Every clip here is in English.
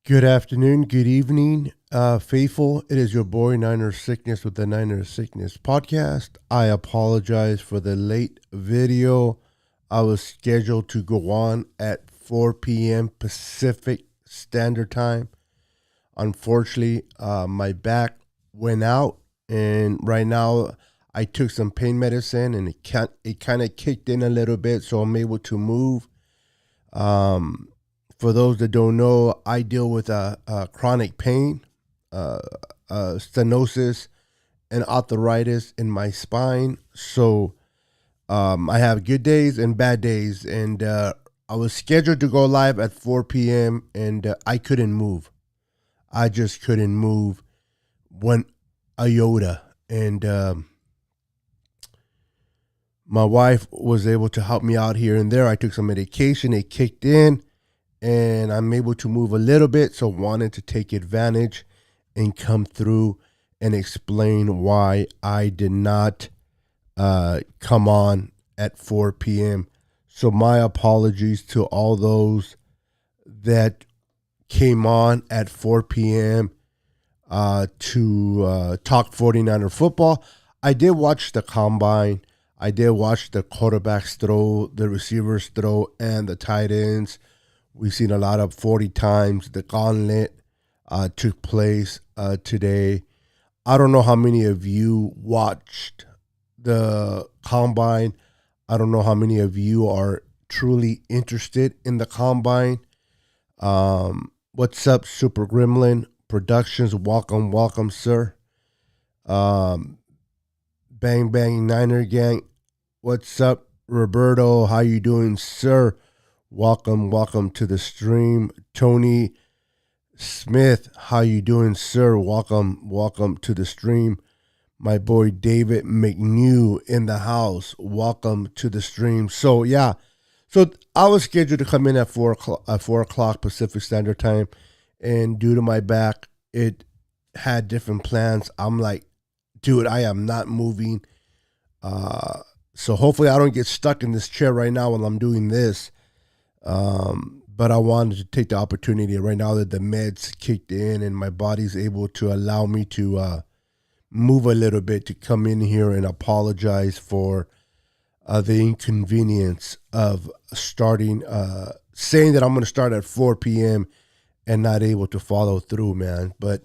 Good afternoon, good evening, faithful. It is your boy Niner Sickness with the Niner Sickness podcast. I apologize for the late video. I was scheduled to go on at 4 p.m. Pacific Standard Time. Unfortunately, my back went out, and right now I took some pain medicine, and it kind of kicked in a little bit, so I'm able to move. Um, for those that don't know, I deal with chronic pain, uh, stenosis, and arthritis in my spine. So I have good days and bad days. And I was scheduled to go live at 4 p.m. and I couldn't move. I just couldn't move one iota. And my wife was able to help me out here and there. I took some medication. It kicked in and I'm able to move a little bit. So wanted to take advantage and come through and explain why I did not come on at 4 p.m. So my apologies to all those that came on at 4 p.m. To talk 49er football. I did watch the combine. I did watch the quarterbacks throw, the receivers throw, and the tight ends. We've seen a lot of 40 times. The gauntlet took place today. I don't know how many of you watched the combine. I don't know how many of you are truly interested in the combine. What's up, Super Gremlin Productions? Welcome, welcome, sir. Bang Bang Niner Gang. What's up, Roberto? How you doing, sir? Welcome, welcome to the stream. Tony Smith, how you doing, sir? Welcome, welcome to the stream. My boy David McNew in the house. Welcome to the stream. So yeah, so I was scheduled to come in at 4 o'clock Pacific Standard Time, and due to my back, it had different plans. I'm like, dude, I am not moving. So hopefully I don't get stuck in this chair right now while I'm doing this. But I wanted to take the opportunity right now that the meds kicked in and my body's able to allow me to move a little bit, to come in here and apologize for the inconvenience of starting, saying that I'm going to start at 4 p.m. and not able to follow through, man. But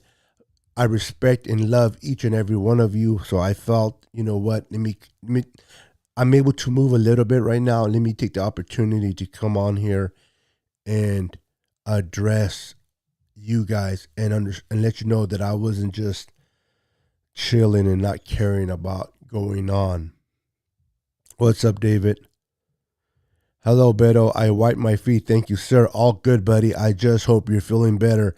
I respect and love each and every one of you. So I felt, you know what, I'm able to move a little bit right now. Let me take the opportunity to come on here and address you guys and let you know that I wasn't just chilling and not caring about going on. What's up, David? Hello, Beto. I wiped my feet. Thank you, sir. All good, buddy. I just hope you're feeling better.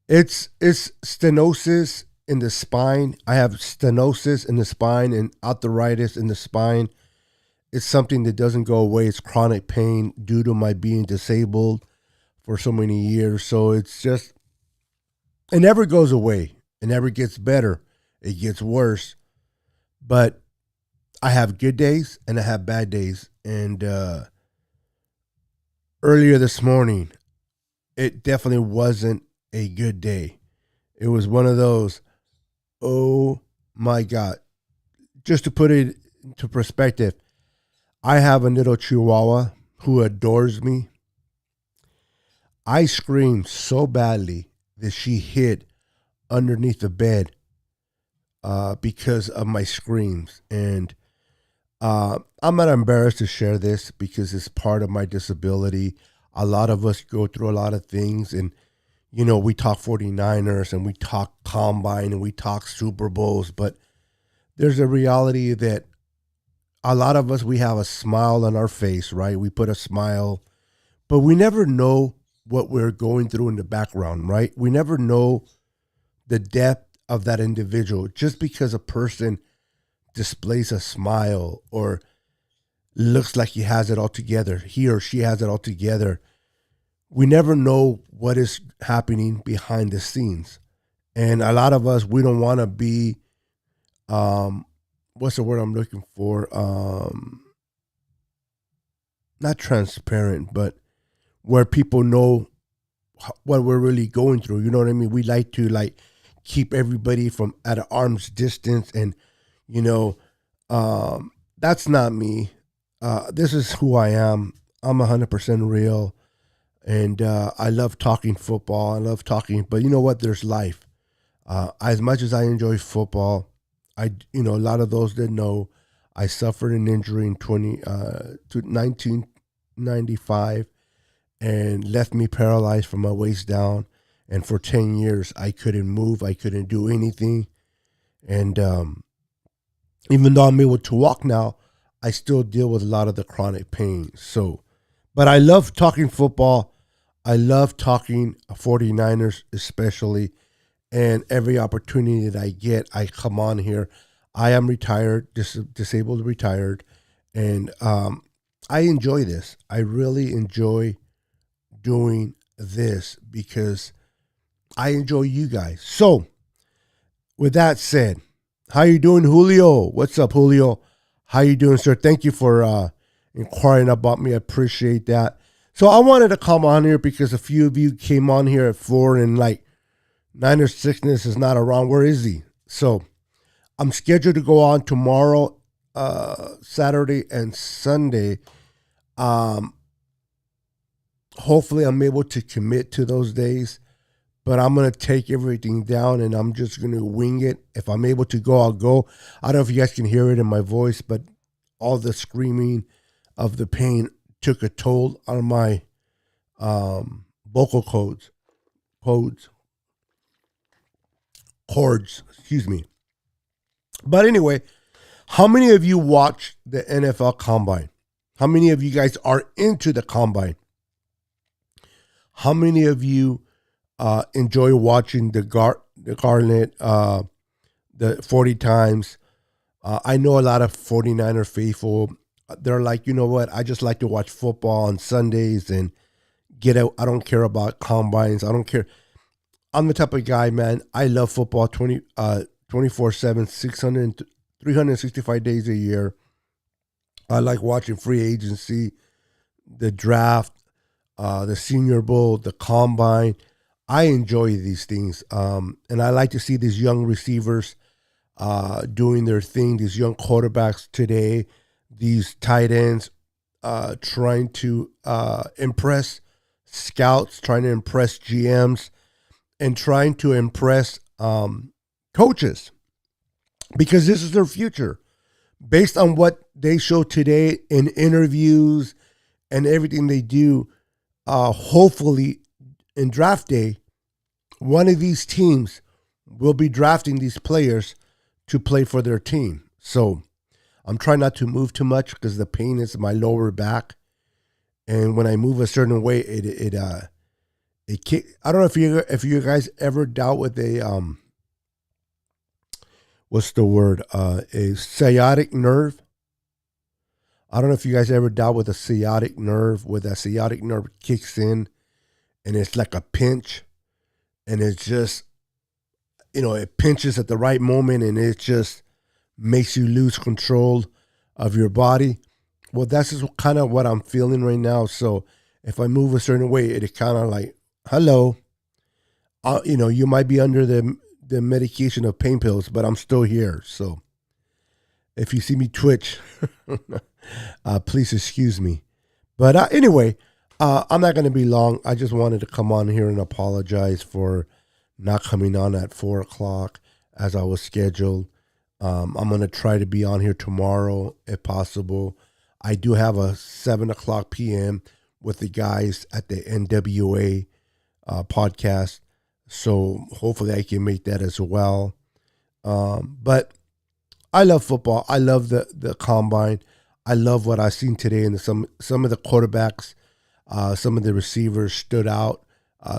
It's stenosis in the spine. I have stenosis in the spine and arthritis in the spine. It's something that doesn't go away. It's chronic pain due to my being disabled for so many years. So it's just, it never goes away. It never gets better. It gets worse. But I have good days and I have bad days. And earlier this morning, it definitely wasn't a good day. It was one of those, oh my God. Just to put it into perspective, I have a little chihuahua who adores me. I screamed so badly that she hid underneath the bed because of my screams. And I'm not embarrassed to share this because it's part of my disability. A lot of us go through a lot of things. And, you know, we talk 49ers and we talk combine and we talk Super Bowls. But there's a reality that a lot of us, we have a smile on our face, right? We put a smile, but we never know what we're going through in the background, right? We never know the depth of that individual. Just because a person displays a smile or looks like he has it all together, he or she has it all together, we never know what is happening behind the scenes. And a lot of us, we don't want to be, what's the word I'm looking for? Not transparent, but where people know what we're really going through. You know what I mean? We like to keep everybody from at an arm's distance, and you know, that's not me. This is who I am. I'm 100% real, and I love talking football. I love talking, but you know what? There's life. As much as I enjoy football, a lot of those that know, I suffered an injury in 1995 and left me paralyzed from my waist down. And for 10 years, I couldn't move. I couldn't do anything. And even though I'm able to walk now, I still deal with a lot of the chronic pain. So, but I love talking football. I love talking 49ers, especially. And every opportunity that I get, I come on here. I am retired, disabled retired. And I enjoy this. I really enjoy doing this because I enjoy you guys. So, with that said, how you doing, Julio? What's up, Julio? How you doing, sir? Thank you for inquiring about me. I appreciate that. So I wanted to come on here because a few of you came on here at 4 and Niners sickness is not around. Where is he? So I'm scheduled to go on tomorrow, Saturday and Sunday. Hopefully I'm able to commit to those days, but I'm going to take everything down and I'm just going to wing it. If I'm able to go, I'll go. I don't know if you guys can hear it in my voice, but all the screaming of the pain took a toll on my vocal cords, excuse me. But anyway, how many of you watch the NFL Combine? How many of you guys are into the Combine? How many of you enjoy watching the Garnet, the 40 times? I know a lot of 49er faithful. They're like, you know what? I just like to watch football on Sundays and get out. I don't care about combines. I don't care. I'm the type of guy, man. I love football 24/7, 365 days a year. I like watching free agency, the draft, the Senior Bowl, the Combine. I enjoy these things. And I like to see these young receivers doing their thing, these young quarterbacks today, these tight ends trying to impress scouts, trying to impress GMs, and trying to impress coaches, because this is their future. Based on what they show today in interviews and everything they do, hopefully in draft day, one of these teams will be drafting these players to play for their team. So I'm trying not to move too much because the pain is in my lower back. And when I move a certain way, it I don't know if you guys ever dealt with a what's the word? A sciatic nerve. I don't know if you guys ever dealt with a sciatic nerve, where that sciatic nerve kicks in and it's like a pinch, and it's just, it pinches at the right moment and it just makes you lose control of your body. Well, that's just kind of what I'm feeling right now. So if I move a certain way, it kind of like, hello, you might be under the medication of pain pills, but I'm still here. So if you see me twitch, please excuse me. But anyway, I'm not going to be long. I just wanted to come on here and apologize for not coming on at 4 o'clock as I was scheduled. I'm going to try to be on here tomorrow if possible. I do have a 7 o'clock p.m. with the guys at the NWA podcast. So hopefully I can make that as well. But I love football. I love the Combine. I love what I've seen today. And some of the quarterbacks, some of the receivers stood out.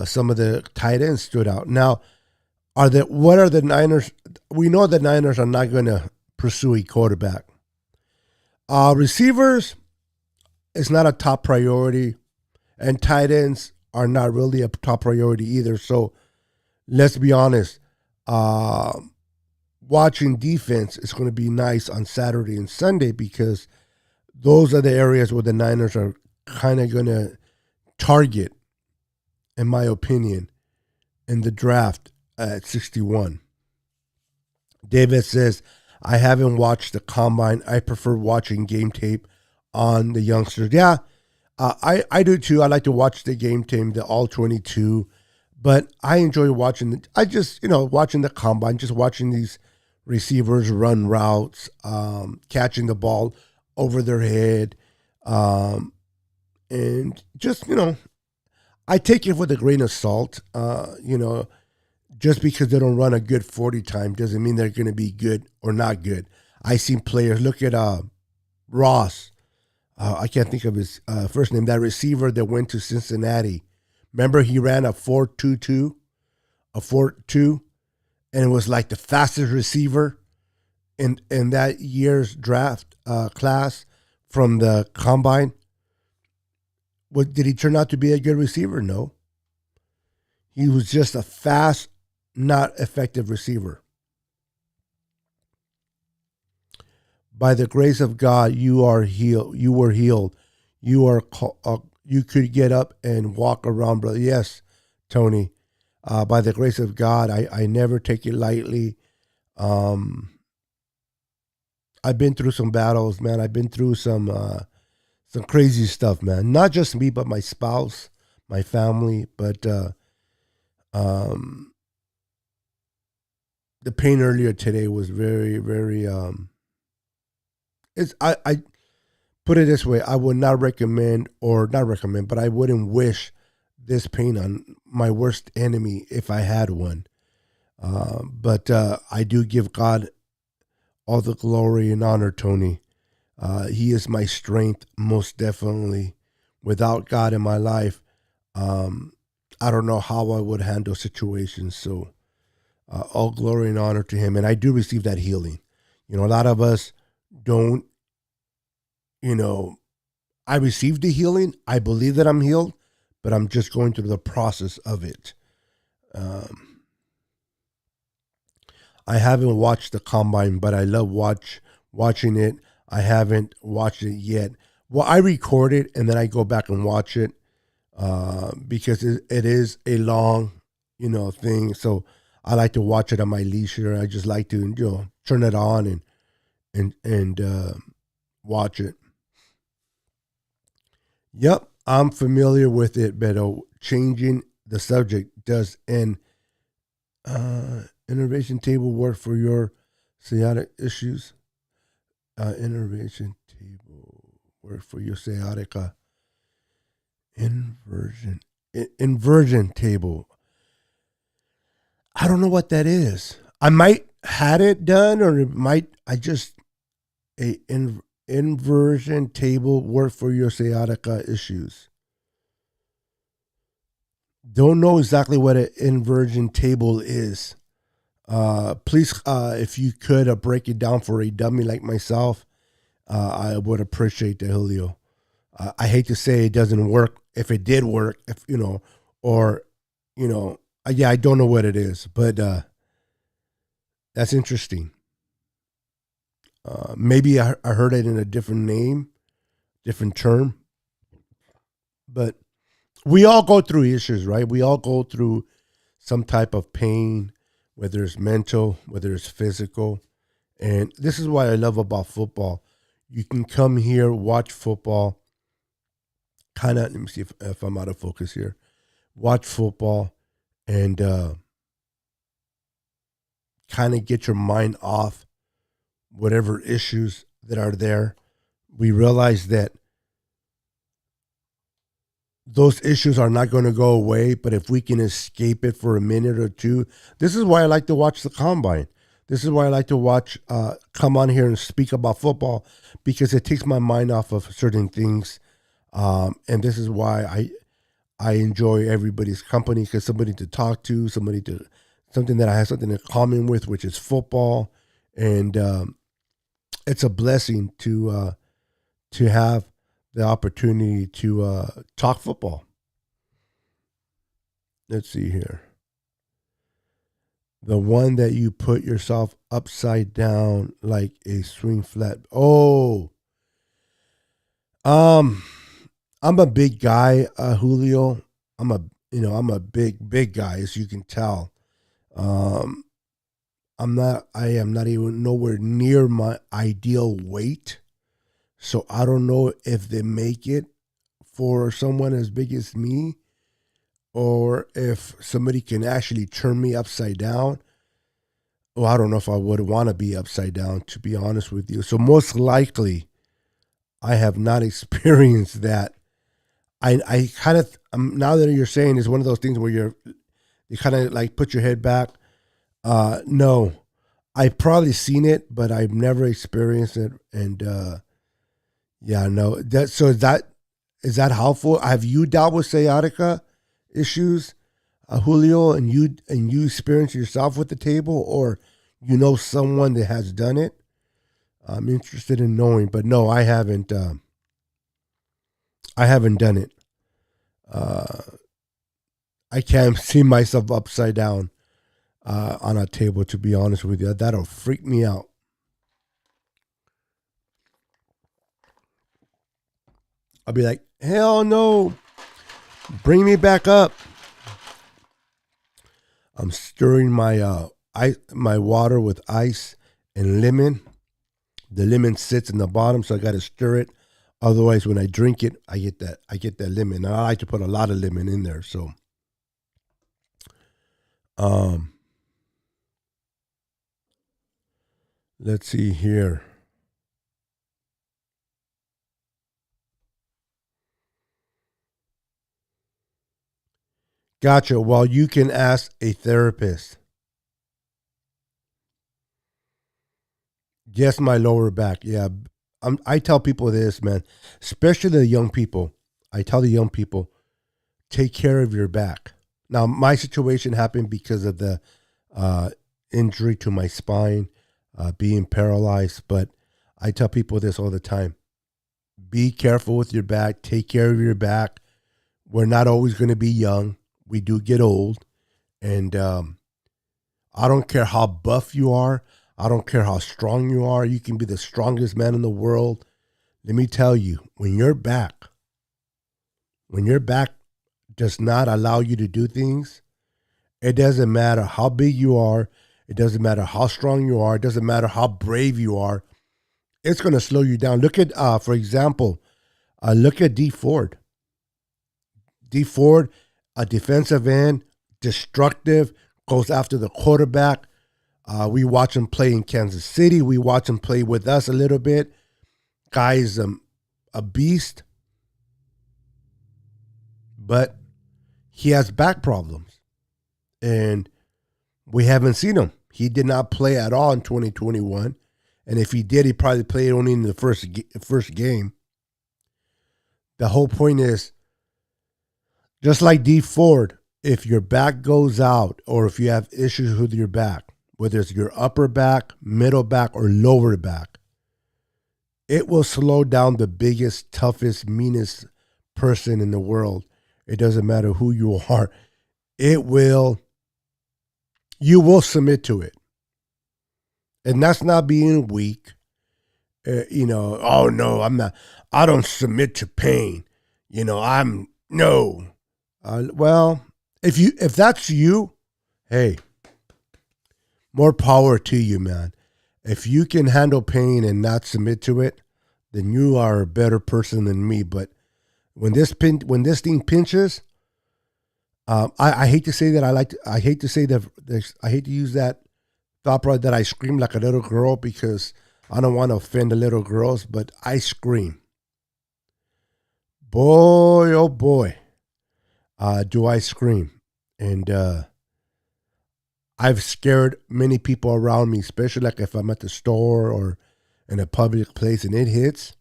Some of the tight ends stood out. Now, what are the Niners? We know the Niners are not going to pursue a quarterback. Receivers is not a top priority, and tight ends are not really a top priority either. So let's be honest. Watching defense is going to be nice on Saturday and Sunday, because those are the areas where the Niners are kind of going to target in my opinion, in the draft at 61. David says, I haven't watched the combine. I prefer watching game tape on the youngsters. Yeah, I do too. I like to watch the game tape, the all 22. But I enjoy watching watching the combine, just watching these receivers run routes, catching the ball over their head. Um, and just, I take it with a grain of salt. Just because they don't run a good 40 time doesn't mean they're going to be good or not good. I seen players, look at Ross. I can't think of his first name, that receiver that went to Cincinnati. Remember, he ran a 4.22, a 4.2, and it was like the fastest receiver in that year's draft class from the combine. Did he turn out to be a good receiver? No. He was just a fast, not effective receiver. By the grace of God, you are healed. You were healed. You could get up and walk around, brother. Yes, Tony. By the grace of God, I never take it lightly. I've been through some battles, man. I've been through some crazy stuff, man. Not just me, but my spouse, my family. But um, the pain earlier today was very, very. I put it this way: I would not recommend, or not recommend, but I wouldn't wish this pain on my worst enemy if I had one. But I do give God all the glory and honor, Tony. He is my strength, most definitely. Without God in my life, I don't know how I would handle situations. So, all glory and honor to Him. And I do receive that healing. A lot of us don't, I received the healing. I believe that I'm healed, but I'm just going through the process of it. I haven't watched the combine, but I love watching it. I haven't watched it yet. Well, I record it and then I go back and watch it because it is a long, thing. So I like to watch it on my leisure. I just like to, turn it on and watch it. Yep, I'm familiar with it, but changing the subject, does an innervation table work for your sciatic issues? Innervation table work for your sciatica. Inversion table. I don't know what that is. I might had it done, or it might I just a inversion table work for your sciatica issues. Don't know exactly what an inversion table is. Please, if you could break it down for a dummy like myself, I would appreciate that, Julio. I hate to say it doesn't work. If it did work, if or yeah, I don't know what it is, but that's interesting. Maybe I heard it in a different name, different term, but we all go through issues, right? We all go through some type of pain, whether it's mental, whether it's physical. And this is what I love about football. You can come here, watch football, let me see if I'm out of focus here. Watch football and kind of get your mind off whatever issues that are there. We realize that those issues are not going to go away, but if we can escape it for a minute or two, this is why I like to watch the combine. This is why I like to watch, come on here and speak about football, because it takes my mind off of certain things. And this is why I enjoy everybody's company, because somebody to talk to, something that I have something in common with, which is football. And it's a blessing to have the opportunity to talk football. Let's see here. The one that you put yourself upside down like a swing flat. Oh, um, I'm a big guy, Julio. I'm a I'm a big guy, as you can tell. Um, I am not even nowhere near my ideal weight. So I don't know if they make it for someone as big as me, or if somebody can actually turn me upside down. Well, I don't know if I would want to be upside down, to be honest with you. So most likely, I have not experienced that. I kind of now that you're saying it's one of those things where you kind of like put your head back. No, I've probably seen it, but I've never experienced it. And yeah, no. Is that helpful? Have you dealt with sciatica issues, Julio, and you experience yourself with the table, or someone that has done it? I'm interested in knowing, but no, I haven't. I haven't done it. Uh, I can't see myself upside down on a table. To be honest with you, that'll freak me out. I'll be like, hell no, bring me back up. I'm stirring my water with ice and lemon. The lemon sits in the bottom, so I got to stir it. Otherwise, when I drink it, I get that lemon. And I like to put a lot of lemon in there. So, um, let's see here. Gotcha. Well, you can ask a therapist. Just my lower back. Yeah. I tell people this, man, especially the young people. I tell the young people, take care of your back. Now, my situation happened because of the uh, injury to my spine, being paralyzed. But I tell people this all the time: be careful with your back. Take care of your back. We're not always going to be young. We do get old, and I don't care how buff you are. I don't care how strong you are. You can be the strongest man in the world. Let me tell you, when your back does not allow you to do things, it doesn't matter how big you are. It doesn't matter how strong you are. It doesn't matter how brave you are. It's going to slow you down. Look at, for example, look at D Ford. D Ford, a defensive end, destructive, goes after the quarterback. We watch him play in Kansas City. We watch him play with us a little bit. Guy's a beast, but he has back problems, and we haven't seen him. He did not play at all in 2021, and if he did, he probably played only in the first game. The whole point is, just like D Ford, if your back goes out or if you have issues with your back, whether it's your upper back, middle back, or lower back, it will slow down the biggest, toughest, meanest person in the world. It doesn't matter who you are. It will, you will submit to it. And that's not being weak. Oh no, I'm not, I don't submit to pain. No. Well, if that's you, hey, more power to you, man. If you can handle pain and not submit to it, then you are a better person than me. But when this thing pinches, I hate to say that I hate to say that I hate to use that thought process that I scream like a little girl, because I don't want to offend the little girls, but I scream. Boy, oh boy, do I scream. And I've scared many people around me, especially like if I'm at the store or in a public place and it hits.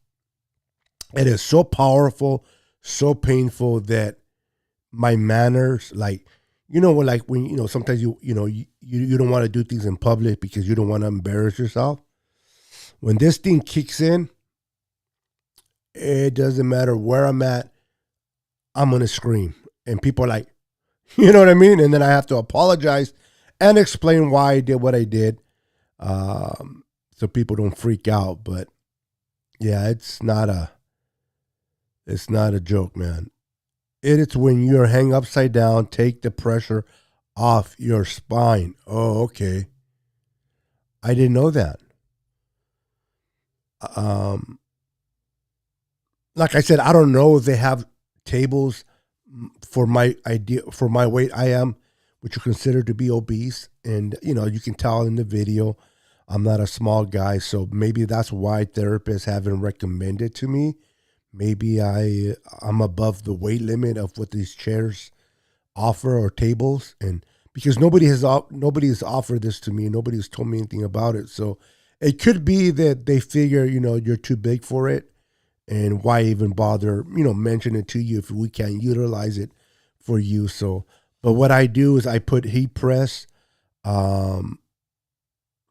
It is so powerful, so painful that my manners, like, like when, sometimes you don't want to do things in public because you don't want to embarrass yourself. When this thing kicks in, it doesn't matter where I'm at, I'm going to scream. And people are like, you know what I mean? And then I have to apologize and explain why I did what I did, so people don't freak out. But yeah, it's not a joke, man. It is when you're hang upside down, take the pressure off your spine. Oh, okay. I didn't know that. Um, like I said, I don't know if they have tables for my idea for my weight. I am, which you consider to be obese, and you can tell in the video, I'm not a small guy, so maybe that's why therapists haven't recommended to me. Maybe I'm above the weight limit of what these chairs offer or tables, and because nobody has offered this to me, nobody has told me anything about it, so it could be that they figure you're too big for it, and why even bother mention it to you if we can't utilize it for you. So but what I do is I put heat press. um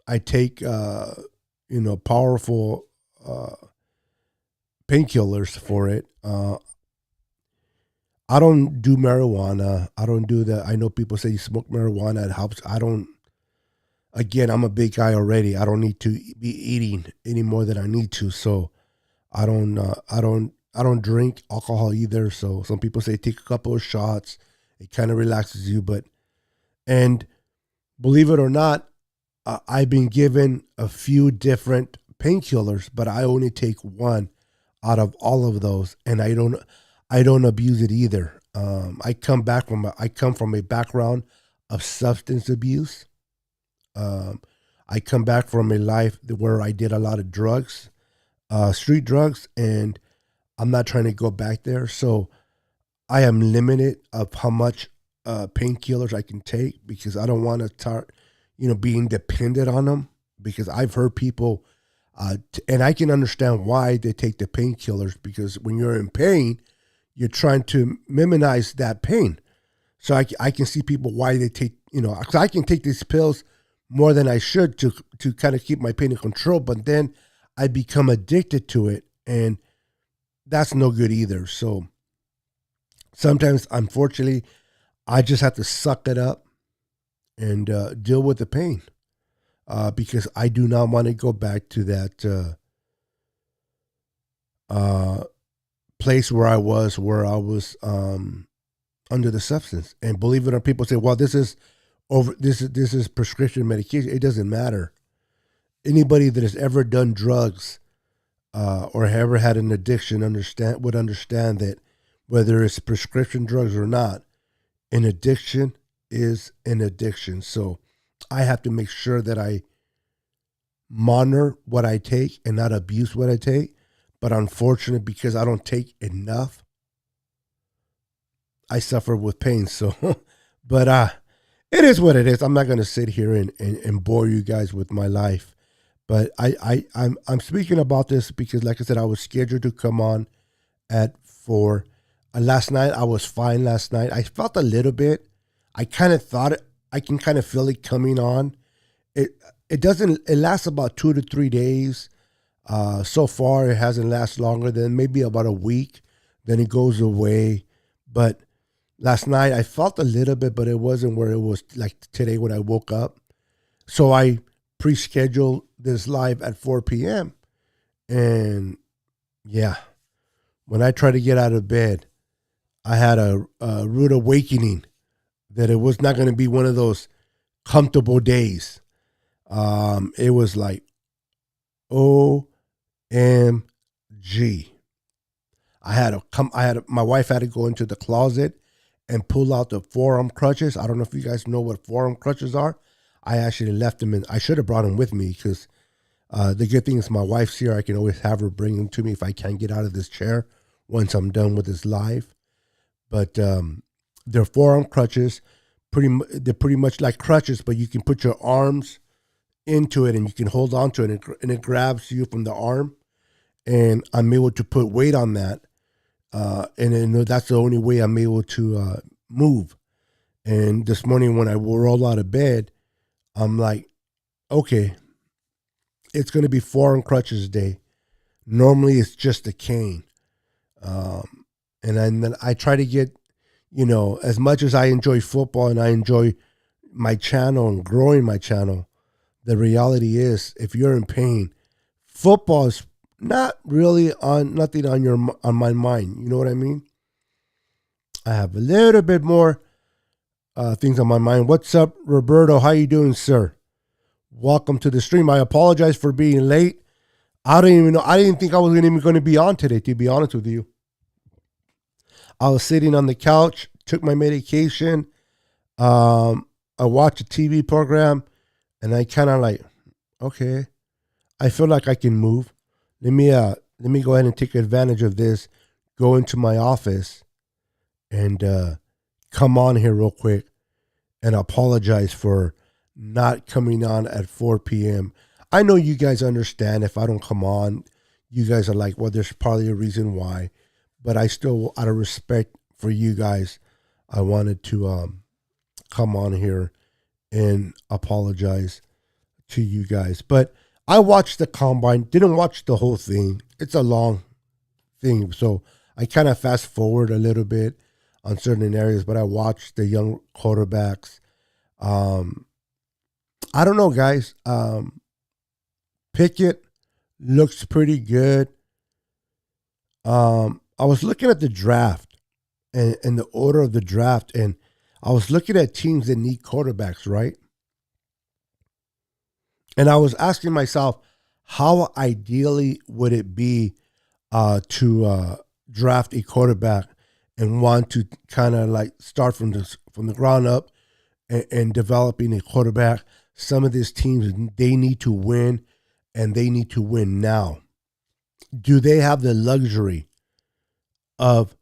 I take powerful uh painkillers for it. I don't do marijuana. I don't do that. I know people say you smoke marijuana, it helps. I don't. Again, I'm a big guy already. I don't need to be eating any more than I need to. So I don't drink alcohol either. So some people say take a couple of shots. It kind of relaxes you. But and believe it or not, I've been given a few different painkillers, but I only take one out of all of those, and I don't abuse it either. I come from a background of substance abuse. Um, I come back from a life where I did a lot of drugs, street drugs, and I'm not trying to go back there. So I am limited of how much painkillers I can take because I don't want to start, being dependent on them. Because I've heard people, and I can understand why they take the painkillers because when you're in pain, you're trying to minimize that pain. So I can see people why they take, 'cause I can take these pills more than I should to kind of keep my pain in control, but then I become addicted to it, and that's no good either. So sometimes, unfortunately, I just have to suck it up and deal with the pain because I do not want to go back to that uh, place where I was under the substance. And believe it or not, people say, "Well, this is prescription medication." It doesn't matter. Anybody that has ever done drugs or ever had an addiction would understand that whether it's prescription drugs or not, an addiction is an addiction. So I have to make sure that I monitor what I take and not abuse what I take. But unfortunately, because I don't take enough, I suffer with pain. So, but it is what it is. I'm not going to sit here and bore you guys with my life. But I'm speaking about this because, like I said, I was scheduled to come on at 4. Last night I was fine. Last night I felt a little bit. I kind of thought it. I can kind of feel it coming on. It it doesn't. It lasts about 2 to 3 days. So far, it hasn't lasted longer than maybe about a week. Then it goes away. But last night I felt a little bit, but it wasn't where it was like today when I woke up. So I pre-scheduled this live at 4 p.m. And yeah, when I tried to get out of bed, I had a rude awakening that it was not going to be one of those comfortable days. It was like, OMG. My wife had to go into the closet and pull out the forearm crutches. I don't know if you guys know what forearm crutches are. I actually left them in. I should have brought them with me because the good thing is my wife's here. I can always have her bring them to me if I can't get out of this chair once I'm done with this live. But they're forearm crutches. They're pretty much like crutches, but you can put your arms into it and you can hold on to it, and it grabs you from the arm. And I'm able to put weight on that, and then that's the only way I'm able to move. And this morning when I rolled out of bed, I'm like, okay, it's going to be forearm crutches day. Normally it's just a cane. And then I try to get, as much as I enjoy football and I enjoy my channel and growing my channel, the reality is if you're in pain, football is not really on nothing on my mind. You know what I mean? I have a little bit more things on my mind. What's up, Roberto? How you doing, sir? Welcome to the stream. I apologize for being late. I don't even know. I didn't think I was even going to be on today, to be honest with you. I was sitting on the couch, took my medication. I watched a TV program, and I kind of like, okay, I feel like I can move. Let me go ahead and take advantage of this. Go into my office and come on here real quick and apologize for not coming on at 4 p.m. I know you guys understand if I don't come on. You guys are like, well, there's probably a reason why. But I still, out of respect for you guys, I wanted to come on here and apologize to you guys. But I watched the combine, didn't watch the whole thing. It's a long thing. So I kind of fast forward a little bit on certain areas, but I watched the young quarterbacks. I don't know, guys. Pickett looks pretty good. I was looking at the draft and the order of the draft, and I was looking at teams that need quarterbacks, right? And I was asking myself, how ideally would it be to draft a quarterback and want to kind of like start from the ground up and developing a quarterback? Some of these teams, they need to win, and they need to win now. Do they have the luxury of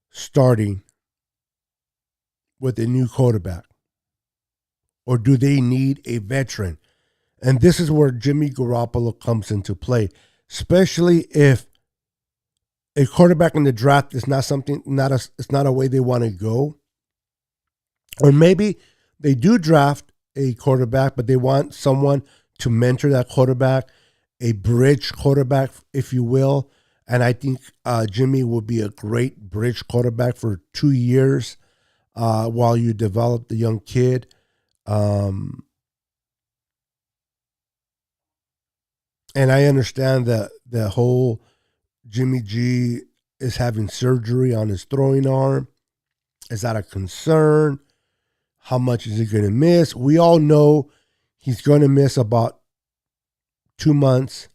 starting with a new quarterback? Or do they need a veteran? And this is where Jimmy Garoppolo comes into play, especially if a quarterback in the draft is not something, it's not a way they want to go. Or maybe they do draft a quarterback, but they want someone to mentor that quarterback, a bridge quarterback, if you will. And I think Jimmy will be a great bridge quarterback for 2 years while you develop the young kid. And I understand that the whole Jimmy G is having surgery on his throwing arm. Is that a concern? How much is he going to miss? We all know he's going to miss about 2 months,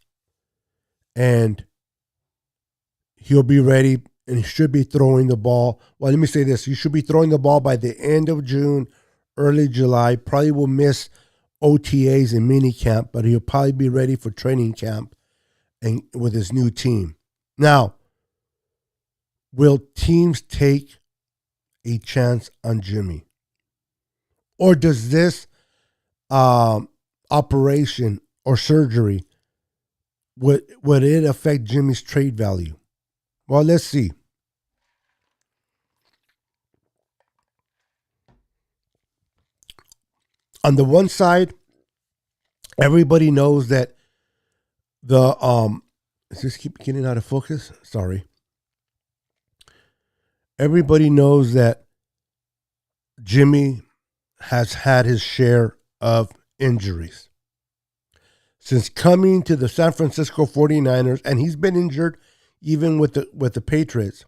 and he'll be ready, and he should be throwing the ball. Well, let me say this. He should be throwing the ball by the end of June, early July. Probably will miss OTAs and mini camp, but he'll probably be ready for training camp and with his new team. Now, will teams take a chance on Jimmy? Or does this operation or surgery, would it affect Jimmy's trade value? Well, let's see. On the one side, everybody knows that the is this keep getting out of focus? Sorry. Everybody knows that Jimmy has had his share of injuries since coming to the San Francisco 49ers, and he's been injured even with the Patriots.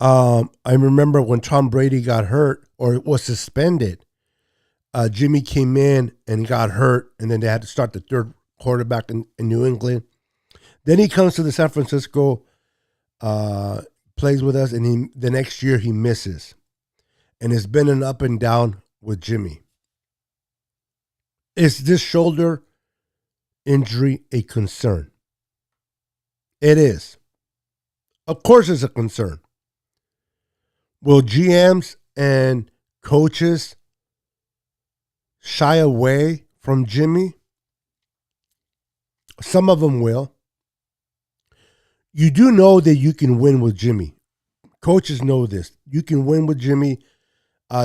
I remember when Tom Brady got hurt or was suspended, Jimmy came in and got hurt, and then they had to start the third quarterback in New England. Then he comes to the San Francisco, plays with us, and the next year he misses. And it's been an up and down with Jimmy. Is this shoulder injury a concern? It is. Of course it's a concern. Will GMs and coaches shy away from Jimmy? Some of them will. You do know that you can win with Jimmy. Coaches know this. You can win with Jimmy.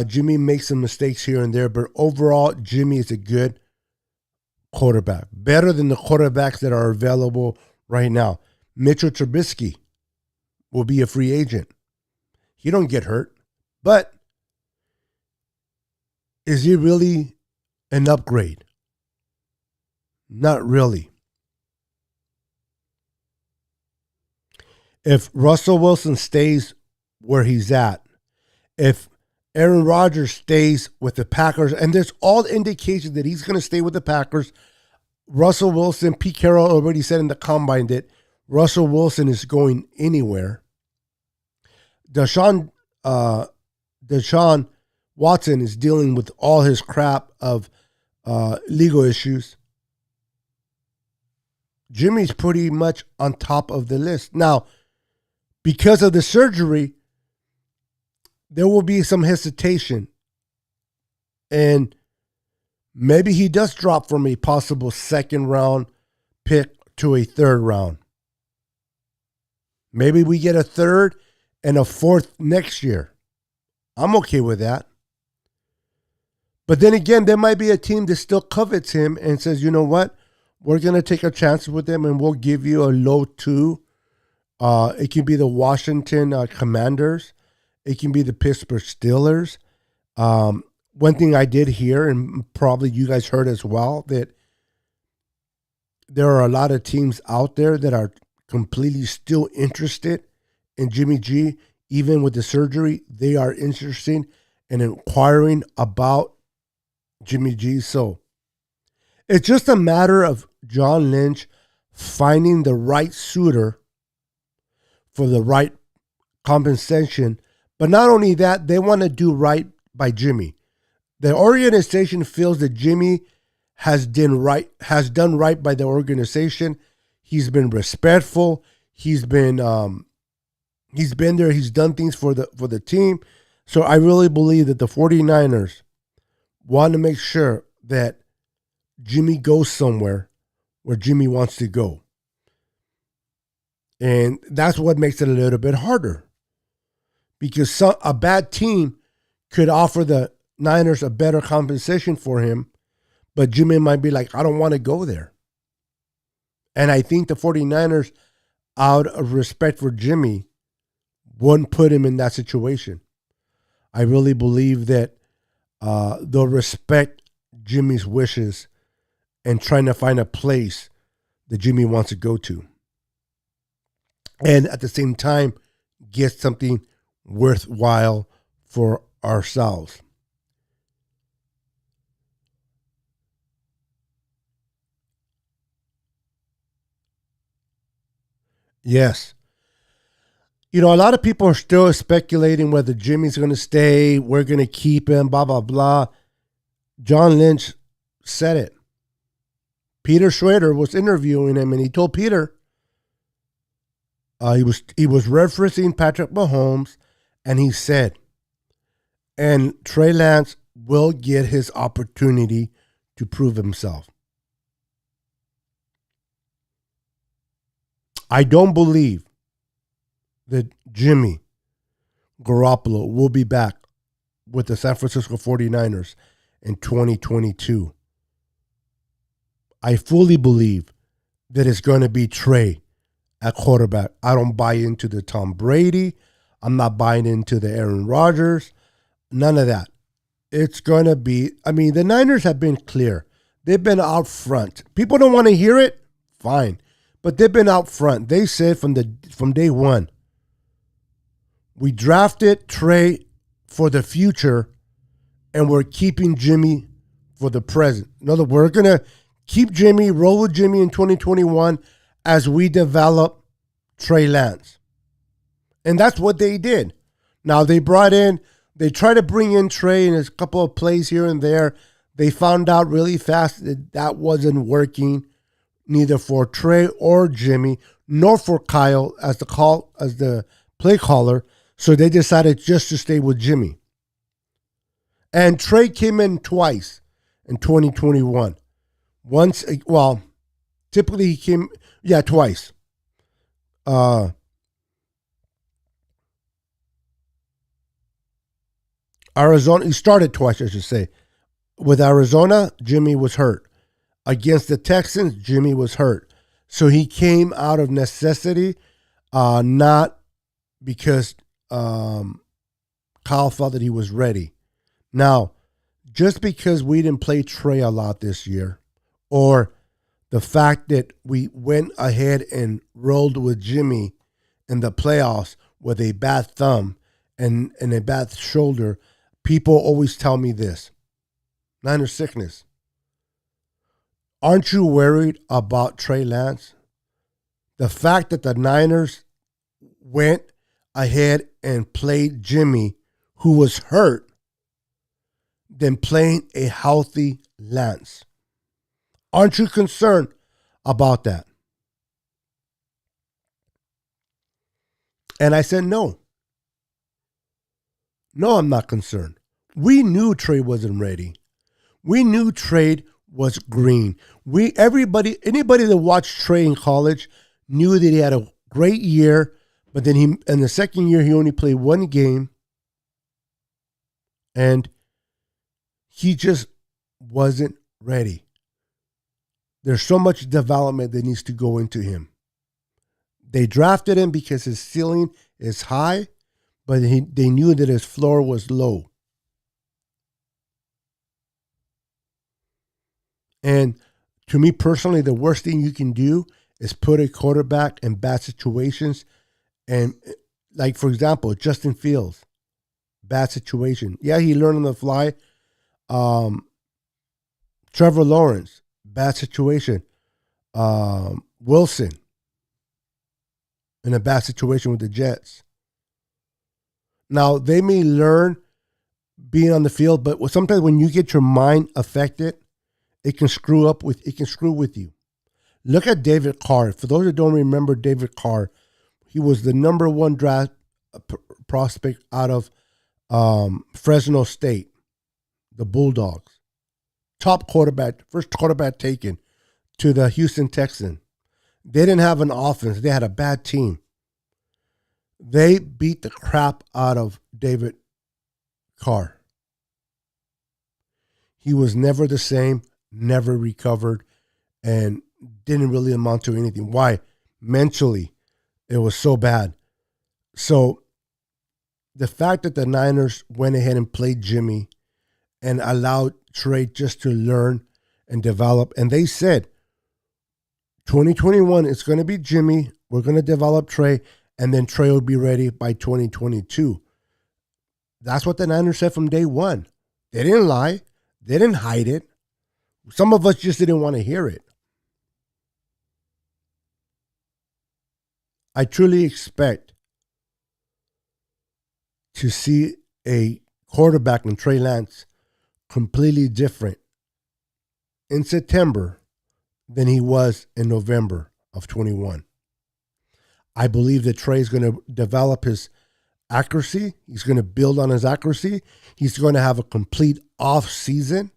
Jimmy makes some mistakes here and there, but overall, Jimmy is a good quarterback. Better than the quarterbacks that are available right now. Mitchell Trubisky will be a free agent. He don't get hurt, but is he really an upgrade? Not really. If Russell Wilson stays where he's at. If Aaron Rodgers stays with the Packers, and there's all indications that he's going to stay with the Packers. Russell Wilson, Pete Carroll already said in the combine that Russell Wilson is going anywhere. Deshaun Watson is dealing with all his crap of legal issues. Jimmy's pretty much on top of the list. Now, because of the surgery, there will be some hesitation. And maybe he does drop from a possible second round pick to a third round. Maybe we get a third and a fourth next year. I'm okay with that. But then again, there might be a team that still covets him and says, you know what? We're going to take a chance with him and we'll give you a low 2. It can be the Washington Commanders. It can be the Pittsburgh Steelers. One thing I did hear, and probably you guys heard as well, that there are a lot of teams out there that are completely still interested in Jimmy G. Even with the surgery, they are interested in inquiring about Jimmy G. So it's just a matter of John Lynch finding the right suitor for the right compensation. But not only that, they want to do right by Jimmy. The organization feels that Jimmy has done right by the organization. He's been respectful. He's been there. He's done things for the team. So I really believe that the 49ers want to make sure that Jimmy goes somewhere where Jimmy wants to go. And that's what makes it a little bit harder. Because a bad team could offer the Niners a better compensation for him, but Jimmy might be like, I don't want to go there. And I think the 49ers, out of respect for Jimmy, wouldn't put him in that situation. I really believe that they'll respect Jimmy's wishes and trying to find a place that Jimmy wants to go to. And at the same time, get something worthwhile for ourselves. Yes. You know, a lot of people are still speculating whether Jimmy's going to stay, we're going to keep him, blah, blah, blah. John Lynch said it. Peter Schrader was interviewing him, and he told Peter, he was referencing Patrick Mahomes, and he said, and Trey Lance will get his opportunity to prove himself. I don't believe that Jimmy Garoppolo will be back with the San Francisco 49ers in 2022. I fully believe that it's going to be Trey at quarterback. I don't buy into the Tom Brady. I'm not buying into the Aaron Rodgers. None of that. It's going to be, the Niners have been clear. They've been out front. People don't want to hear it? Fine. But they've been out front. They said from day one, we drafted Trey for the future, and we're keeping Jimmy for the present. In other words, we're going to keep Jimmy, roll with Jimmy in 2021 as we develop Trey Lance. And that's what they did. Now, they tried to bring in Trey in a couple of plays here and there. They found out really fast that wasn't working, neither for Trey or Jimmy, nor for Kyle as the play caller. So they decided just to stay with Jimmy. And Trey came in twice in 2021. Once, typically he came, twice. Arizona, he started twice, I should say. With Arizona, Jimmy was hurt. Against the Texans, Jimmy was hurt. So he came out of necessity, not because Kyle felt that he was ready. Now, just because we didn't play Trey a lot this year, or the fact that we went ahead and rolled with Jimmy in the playoffs with a bad thumb, and a bad shoulder, people always tell me this: Niner sickness. Aren't you worried about Trey Lance? The fact that the Niners went ahead and played Jimmy, who was hurt, than playing a healthy Lance. Aren't you concerned about that? And I said, no. No, I'm not concerned. We knew Trey wasn't ready. We knew Trey was green. Anybody that watched Trey in college knew that he had a great year, but then in the second year he only played one game, and he just wasn't ready. There's so much development that needs to go into him. They drafted him because his ceiling is high, but they knew that his floor was low. And to me personally, the worst thing you can do is put a quarterback in bad situations. And like, for example, Justin Fields, bad situation. Yeah, he learned on the fly. Trevor Lawrence, bad situation. Wilson, in a bad situation with the Jets. Now, they may learn being on the field, but sometimes when you get your mind affected, it can screw with you. Look at David Carr. For those that don't remember David Carr, he was the number one draft prospect out of Fresno State, the Bulldogs. Top quarterback, first quarterback taken to the Houston Texans. They didn't have an offense. They had a bad team. They beat the crap out of David Carr. He was never the same, never recovered, and didn't really amount to anything. Why? Mentally, it was so bad. So the fact that the Niners went ahead and played Jimmy and allowed Trey just to learn and develop, and they said, 2021, it's going to be Jimmy. We're going to develop Trey, and then Trey will be ready by 2022. That's what the Niners said from day one. They didn't lie. They didn't hide it. Some of us just didn't want to hear it. I truly expect to see a quarterback in Trey Lance completely different in September than he was in November of 21. I believe that Trey is going to develop his accuracy. He's going to build on his accuracy. He's going to have a complete off season.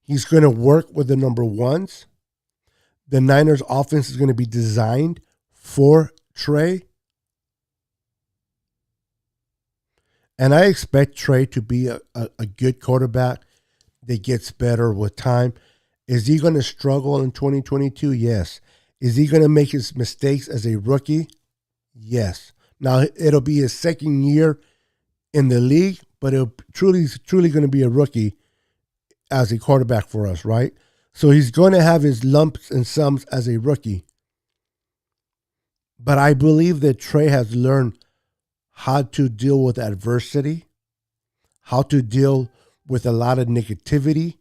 He's going to work with the number ones. The Niners offense is going to be designed for Trey. And I expect Trey to be a good quarterback that gets better with time. Is he going to struggle in 2022? Yes. Is he going to make his mistakes as a rookie? Yes. Now, it'll be his second year in the league, but it'll truly going to be a rookie as a quarterback for us, right? So he's going to have his lumps and sums as a rookie. But I believe that Trey has learned how to deal with adversity, how to deal with a lot of negativity,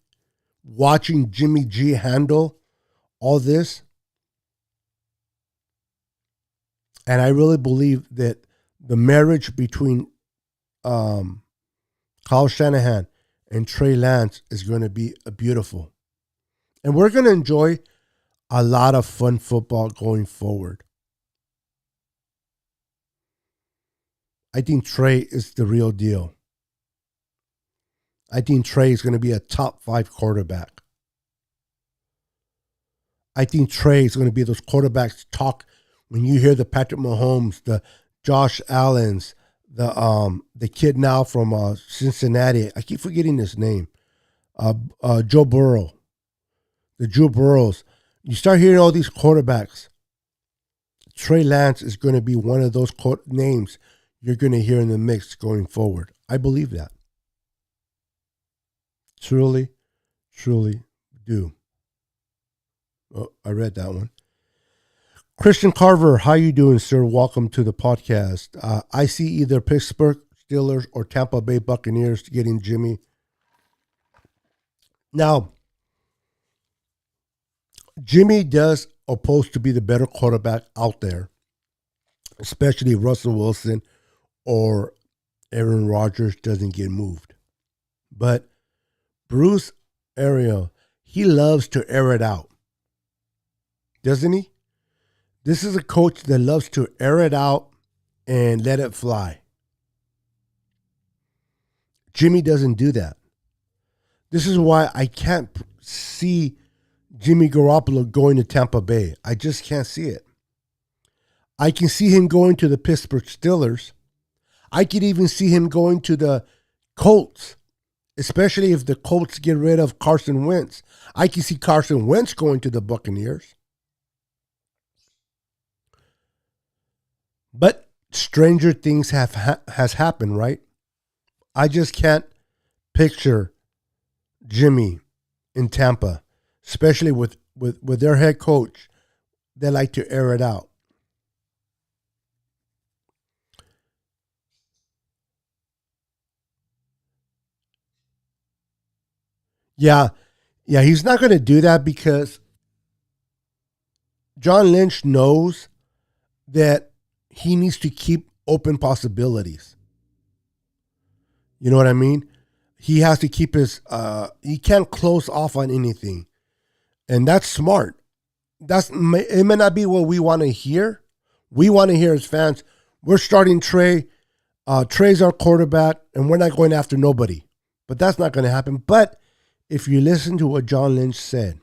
watching Jimmy G handle all this. And I really believe that the marriage between Kyle Shanahan and Trey Lance is going to be beautiful. And we're going to enjoy a lot of fun football going forward. I think Trey is the real deal. I think Trey is going to be a top 5 quarterback. I think Trey is going to be those quarterbacks talk when you hear the Patrick Mahomes, the Josh Allens, the kid now from Cincinnati. I keep forgetting his name. Joe Burrow. The Joe Burrows. You start hearing all these quarterbacks. Trey Lance is going to be one of those names you're going to hear in the mix going forward. I believe that. Truly, truly do. Oh, I read that one. Christian Carver, how you doing, sir? Welcome to the podcast. I see either Pittsburgh Steelers or Tampa Bay Buccaneers getting Jimmy. Now, Jimmy does oppose to be the better quarterback out there, especially if Russell Wilson or Aaron Rodgers doesn't get moved. But Bruce Ariel, he loves to air it out, doesn't he? This is a coach that loves to air it out and let it fly. Jimmy doesn't do that. This is why I can't see Jimmy Garoppolo going to Tampa Bay. I just can't see it. I can see him going to the Pittsburgh Steelers. I could even see him going to the Colts, especially if the Colts get rid of Carson Wentz. I can see Carson Wentz going to the Buccaneers. But stranger things has happened, right? I just can't picture Jimmy in Tampa, especially with their head coach. They like to air it out. Yeah, he's not going to do that because John Lynch knows that he needs to keep open possibilities. You know what I mean? He has to keep he can't close off on anything. And that's smart. It may not be what we want to hear. We want to hear as fans, we're starting Trey. Trey's our quarterback, and we're not going after nobody. But that's not going to happen. But if you listen to what John Lynch said,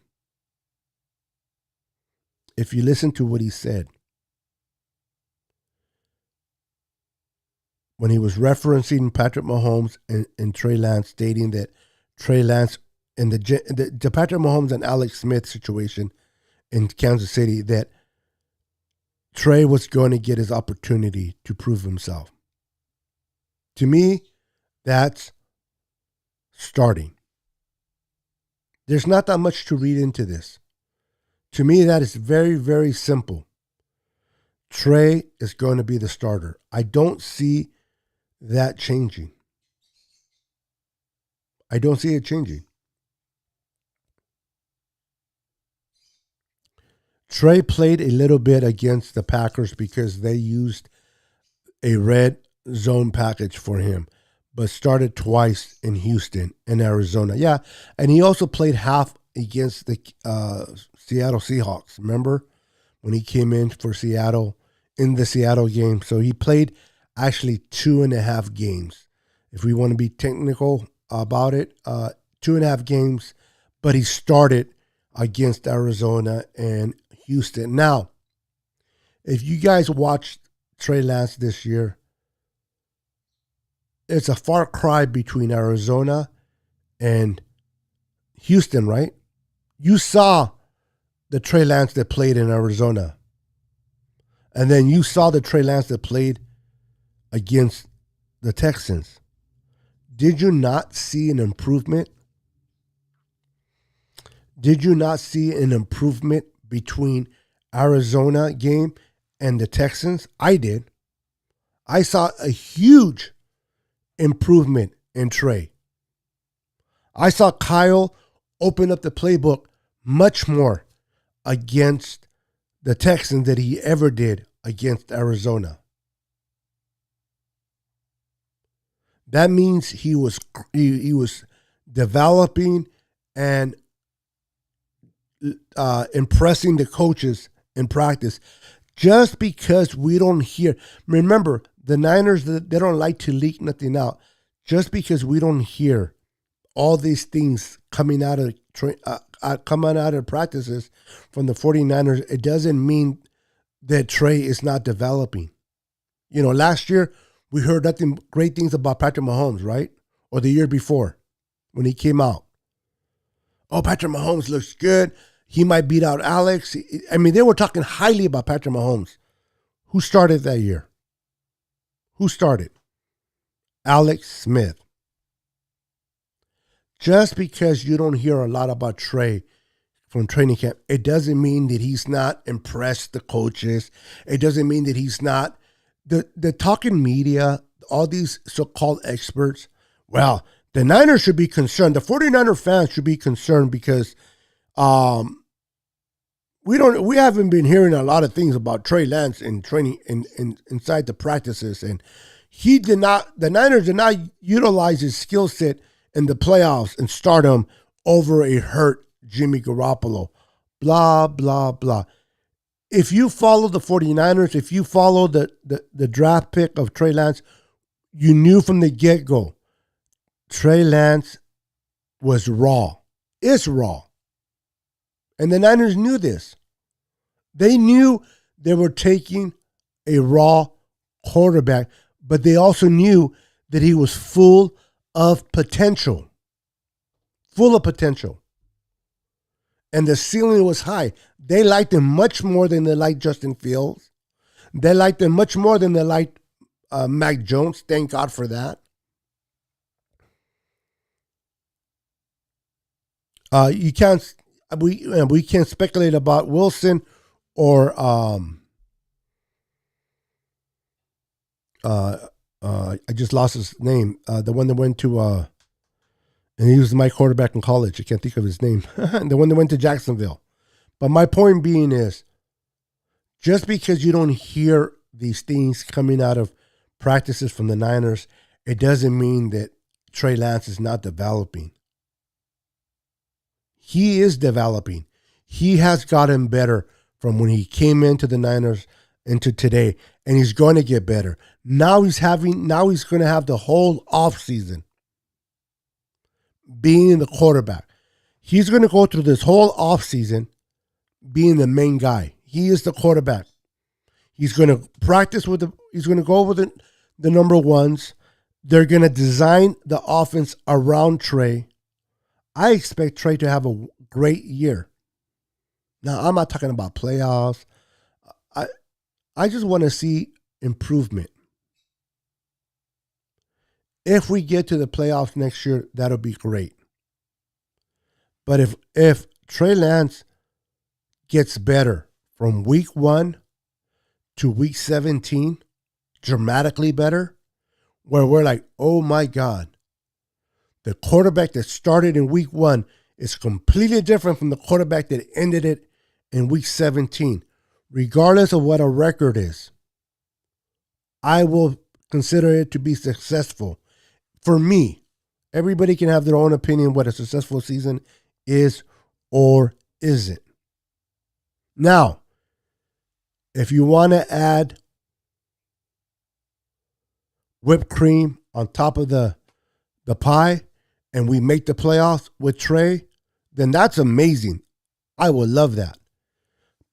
if you listen to what he said, when he was referencing Patrick Mahomes and Trey Lance, stating that Trey Lance and the Patrick Mahomes and Alex Smith situation in Kansas City, that Trey was going to get his opportunity to prove himself. To me, that's starting. There's not that much to read into this. To me, that is very, very simple. Trey is going to be the starter. I don't see that changing. I don't see it changing. Trey played a little bit against the Packers because they used a red zone package for him, but started twice in Houston and Arizona. Yeah, and he also played half against the Seattle Seahawks. Remember when he came in for Seattle in the Seattle game? So he played actually 2.5 games. If we want to be technical about it, 2.5 games, but he started against Arizona and Houston. Now, if you guys watched Trey Lance this year, it's a far cry between Arizona and Houston, right? You saw the Trey Lance that played in Arizona. And then you saw the Trey Lance that played against the Texans. Did you not see an improvement? Did you not see an improvement between Arizona game and the Texans? I did. I saw a huge improvement in Trey. I saw Kyle open up the playbook much more against the Texans than he ever did against Arizona. That means he was developing and impressing the coaches in practice. Just because we don't hear, remember the Niners, they don't like to leak nothing out. Just because we don't hear all these things coming out of practices from the 49ers, it doesn't mean that Trey is not developing. You know, last year we heard nothing great things about Patrick Mahomes, right? Or the year before when he came out. Oh, Patrick Mahomes looks good. He might beat out Alex. I mean, they were talking highly about Patrick Mahomes. Who started that year? Who started? Alex Smith. Just because you don't hear a lot about Trey from training camp. It doesn't mean that he's not impressed the coaches. It doesn't mean that he's not the talking media, all these so-called experts. Well, the Niners should be concerned. The 49er fans should be concerned because we haven't been hearing a lot of things about Trey Lance in training inside the practices, and the Niners did not utilize his skill set in the playoffs and start him over a hurt Jimmy Garoppolo. Blah, blah, blah. If you follow the 49ers, if you follow the draft pick of Trey Lance, you knew from the get-go Trey Lance was raw. It's raw. And the Niners knew this. They knew they were taking a raw quarterback, but they also knew that he was full of potential. Full of potential. And the ceiling was high. They liked him much more than they liked Justin Fields. They liked him much more than they liked Mac Jones. Thank God for that. We can't speculate about Wilson or I just lost his name. The one that went to and he was my quarterback in college. I can't think of his name. The one that went to Jacksonville. But my point being is, just because you don't hear these things coming out of practices from the Niners, it doesn't mean that Trey Lance is not developing. He is developing. He has gotten better from when he came into the Niners into today, and he's going to get better. Now he's going to have the whole offseason being the quarterback. He's going to go through this whole offseason being the main guy. He is the quarterback. He's going to practice he's going to go over the number ones. They're going to design the offense around Trey. I expect Trey to have a great year. Now, I'm not talking about playoffs. I just want to see improvement. If we get to the playoffs next year, that'll be great. But if Trey Lance gets better from week 1 to week 17, dramatically better, where we're like, oh my God, the quarterback that started in week 1 is completely different from the quarterback that ended it in week 17. Regardless of what a record is, I will consider it to be successful. For me, everybody can have their own opinion what a successful season is or isn't. Now, if you want to add whipped cream on top of the pie and we make the playoffs with Trey, then that's amazing. I would love that.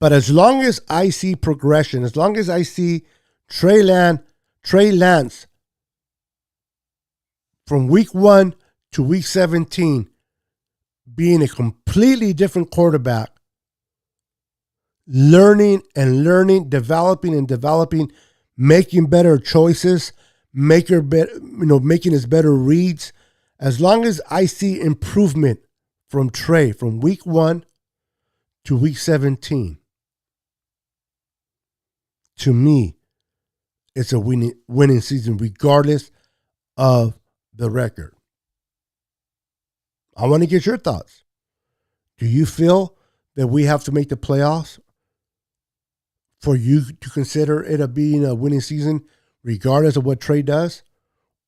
But as long as I see progression, as long as I see Trey Lance from week 1 to week 17 being a completely different quarterback, learning, developing, making better choices, making his better reads. As long as I see improvement from Trey from week 1 to week 17, to me, it's a winning season regardless of the record. I want to get your thoughts. Do you feel that we have to make the playoffs for you to consider it being a winning season regardless of what Trey does?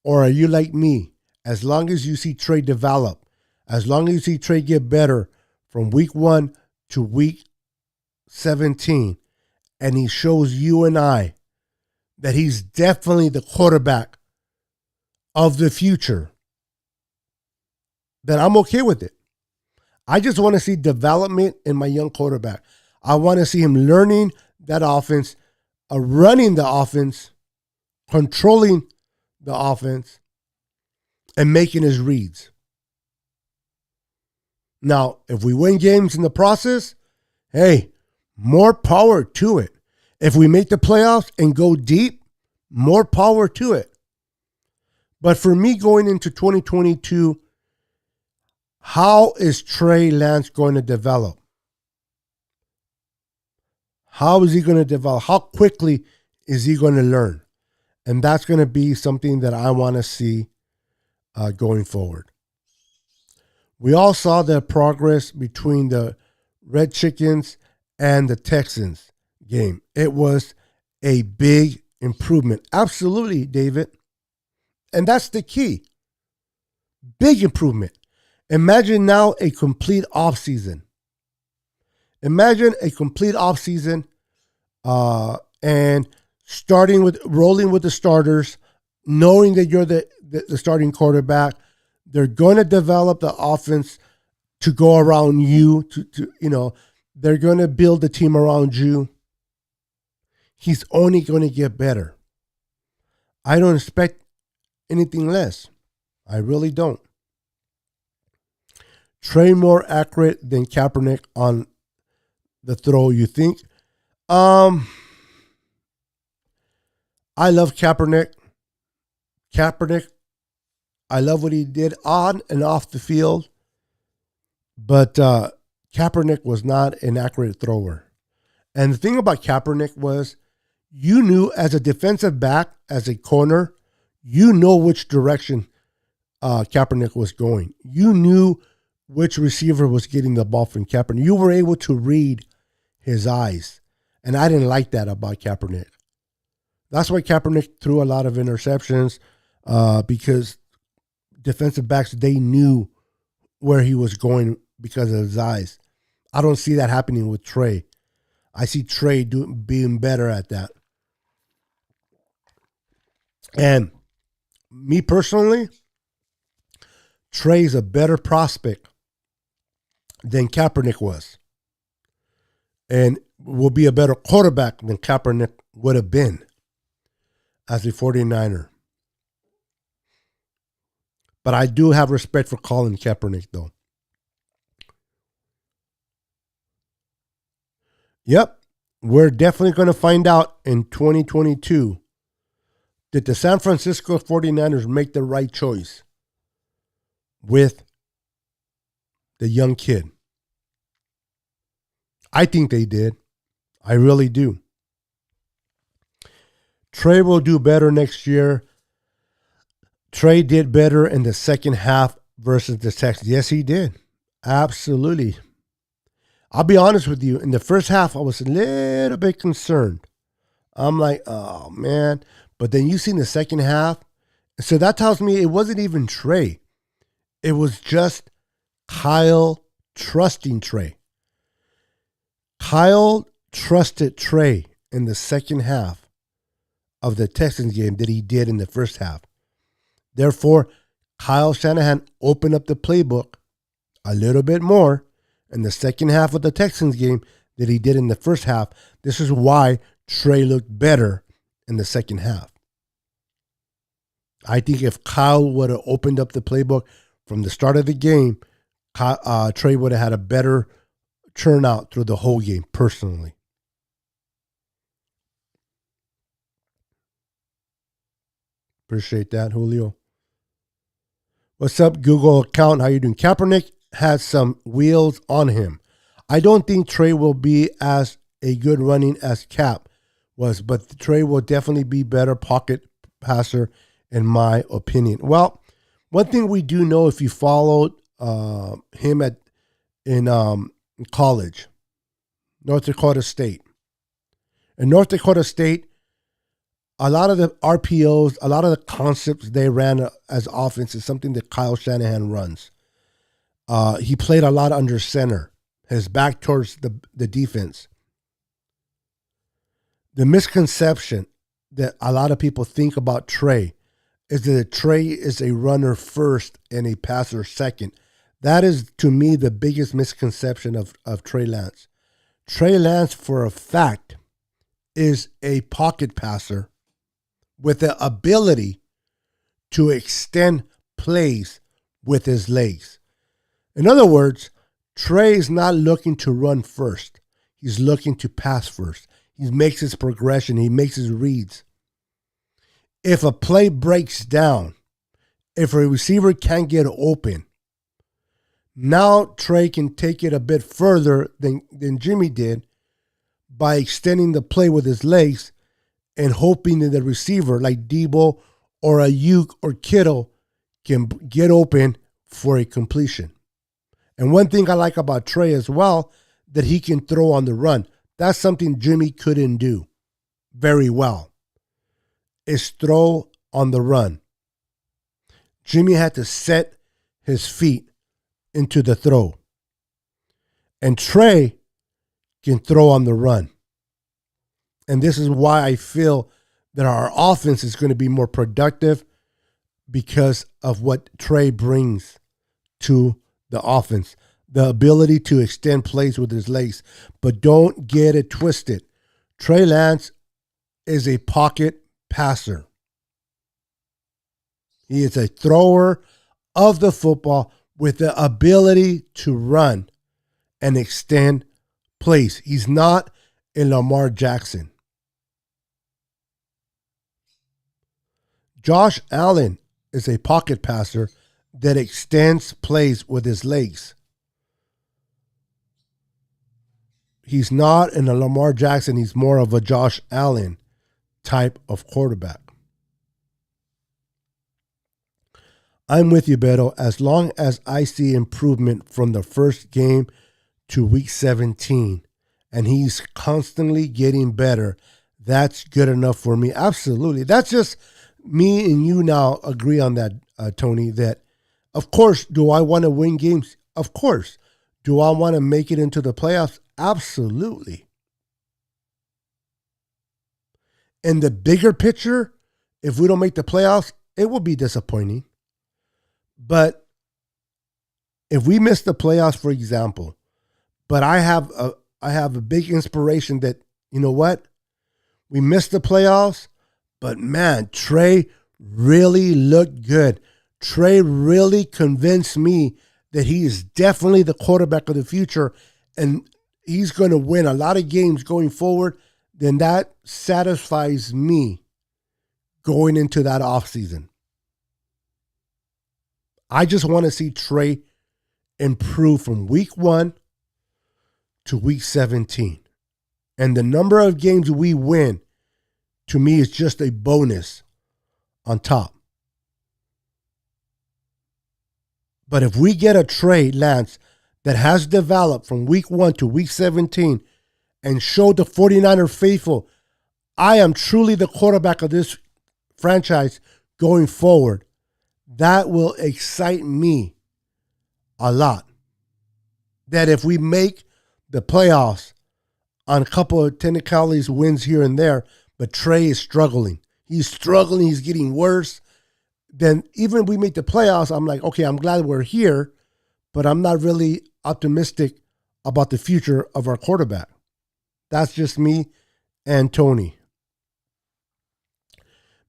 Or are you like me? As long as you see Trey develop, as long as you see Trey get better from week 1 to week 17, and he shows you and I that he's definitely the quarterback of the future, then I'm okay with it. I just want to see development in my young quarterback. I want to see him learning that offense, running the offense, controlling the offense, and making his reads. Now, if we win games in the process, hey, more power to it. If we make the playoffs and go deep, more power to it. But for me going into 2022, how is Trey Lance going to develop? How is he going to develop? How quickly is he going to learn? And that's going to be something that I want to see going forward. We all saw the progress between the Red Chickens and the Texans game. It was a big improvement. Absolutely, David. And that's the key. Big improvement. Imagine now a complete offseason. Imagine a complete offseason and rolling with the starters, knowing that you're the starting quarterback. They're going to develop the offense to go around you. They're going to build the team around you. He's only going to get better. I don't expect anything less. I really don't. Trey more accurate than Kaepernick on the throw, you think? I love Kaepernick. I love what he did on and off the field. But Kaepernick was not an accurate thrower. And the thing about Kaepernick was, you knew as a defensive back, as a corner, you know which direction Kaepernick was going. You knew which receiver was getting the ball from Kaepernick. You were able to read his eyes. And I didn't like that about Kaepernick. That's why Kaepernick threw a lot of interceptions because defensive backs, they knew where he was going because of his eyes. I don't see that happening with Trey. I see Trey being better at that. And me personally, Trey's a better prospect than Kaepernick was. And will be a better quarterback than Kaepernick would have been as a 49er. But I do have respect for Colin Kaepernick, though. Yep, we're definitely going to find out in 2022. Did the San Francisco 49ers make the right choice with the young kid? I think they did. I really do. Trey will do better next year. Trey did better in the second half versus the Texans. Yes, he did. Absolutely. I'll be honest with you. In the first half, I was a little bit concerned. I'm like, oh, man. But then you see in the second half. So that tells me it wasn't even Trey. It was just Kyle trusting Trey. Kyle trusted Trey in the second half of the Texans game that he did in the first half. Therefore, Kyle Shanahan opened up the playbook a little bit more in the second half of the Texans game that he did in the first half. This is why Trey looked better in the second half. I think if Kyle would have opened up the playbook from the start of the game, Trey would have had a better turnout through the whole game, personally. Appreciate that, Julio. What's up, Google account? How you doing? Kaepernick has some wheels on him. I don't think Trey will be as a good running as Cap was, but Trey will definitely be better pocket passer, in my opinion. Well, one thing we do know, if you followed him in college, North Dakota State. In North Dakota State, a lot of the RPOs, a lot of the concepts they ran as offense is something that Kyle Shanahan runs. He played a lot under center, his back towards the defense. The misconception that a lot of people think about Trey is that Trey is a runner first and a passer second. That is, to me, the biggest misconception of Trey Lance. Trey Lance, for a fact, is a pocket passer with the ability to extend plays with his legs. In other words, Trey is not looking to run first. He's looking to pass first. He makes his progression. He makes his reads. If a play breaks down, if a receiver can't get open, now Trey can take it a bit further than Jimmy did by extending the play with his legs and hoping that the receiver like Debo or Ayuk or Kittle can get open for a completion. And one thing I like about Trey as well, that he can throw on the run. That's something Jimmy couldn't do very well, is throw on the run. Jimmy had to set his feet into the throw. And Trey can throw on the run. And this is why I feel that our offense is going to be more productive, because of what Trey brings to the offense. The ability to extend plays with his legs. But don't get it twisted. Trey Lance is a pocket passer. He is a thrower of the football with the ability to run and extend plays. He's not a Lamar Jackson. Josh Allen is a pocket passer that extends plays with his legs. He's not in a Lamar Jackson. He's more of a Josh Allen type of quarterback. I'm with you, Beto. As long as I see improvement from the first game to week 17, and he's constantly getting better, that's good enough for me. Absolutely. That's just me and you now agree on that, Tony, that of course, do I want to win games? Of course. Do I want to make it into the playoffs? Absolutely. In the bigger picture, if we don't make the playoffs, it will be disappointing. But if we miss the playoffs, for example, but I have a big inspiration that, you know what? We missed the playoffs, but man, Trey really looked good. Trey really convinced me that he is definitely the quarterback of the future, and he's going to win a lot of games going forward. Then that satisfies me going into that offseason. I just want to see Trey improve from week 1 to week 17. And the number of games we win, to me, is just a bonus on top. But if we get a Trey Lance that has developed from week 1 to week 17 and showed the 49er faithful, I am truly the quarterback of this franchise going forward, that will excite me a lot. That if we make the playoffs on a couple of technicalities, wins here and there, but Trey is struggling. He's struggling. He's getting worse. Then even if we make the playoffs, I'm like, okay, I'm glad we're here, but I'm not really optimistic about the future of our quarterback. That's just me and Tony.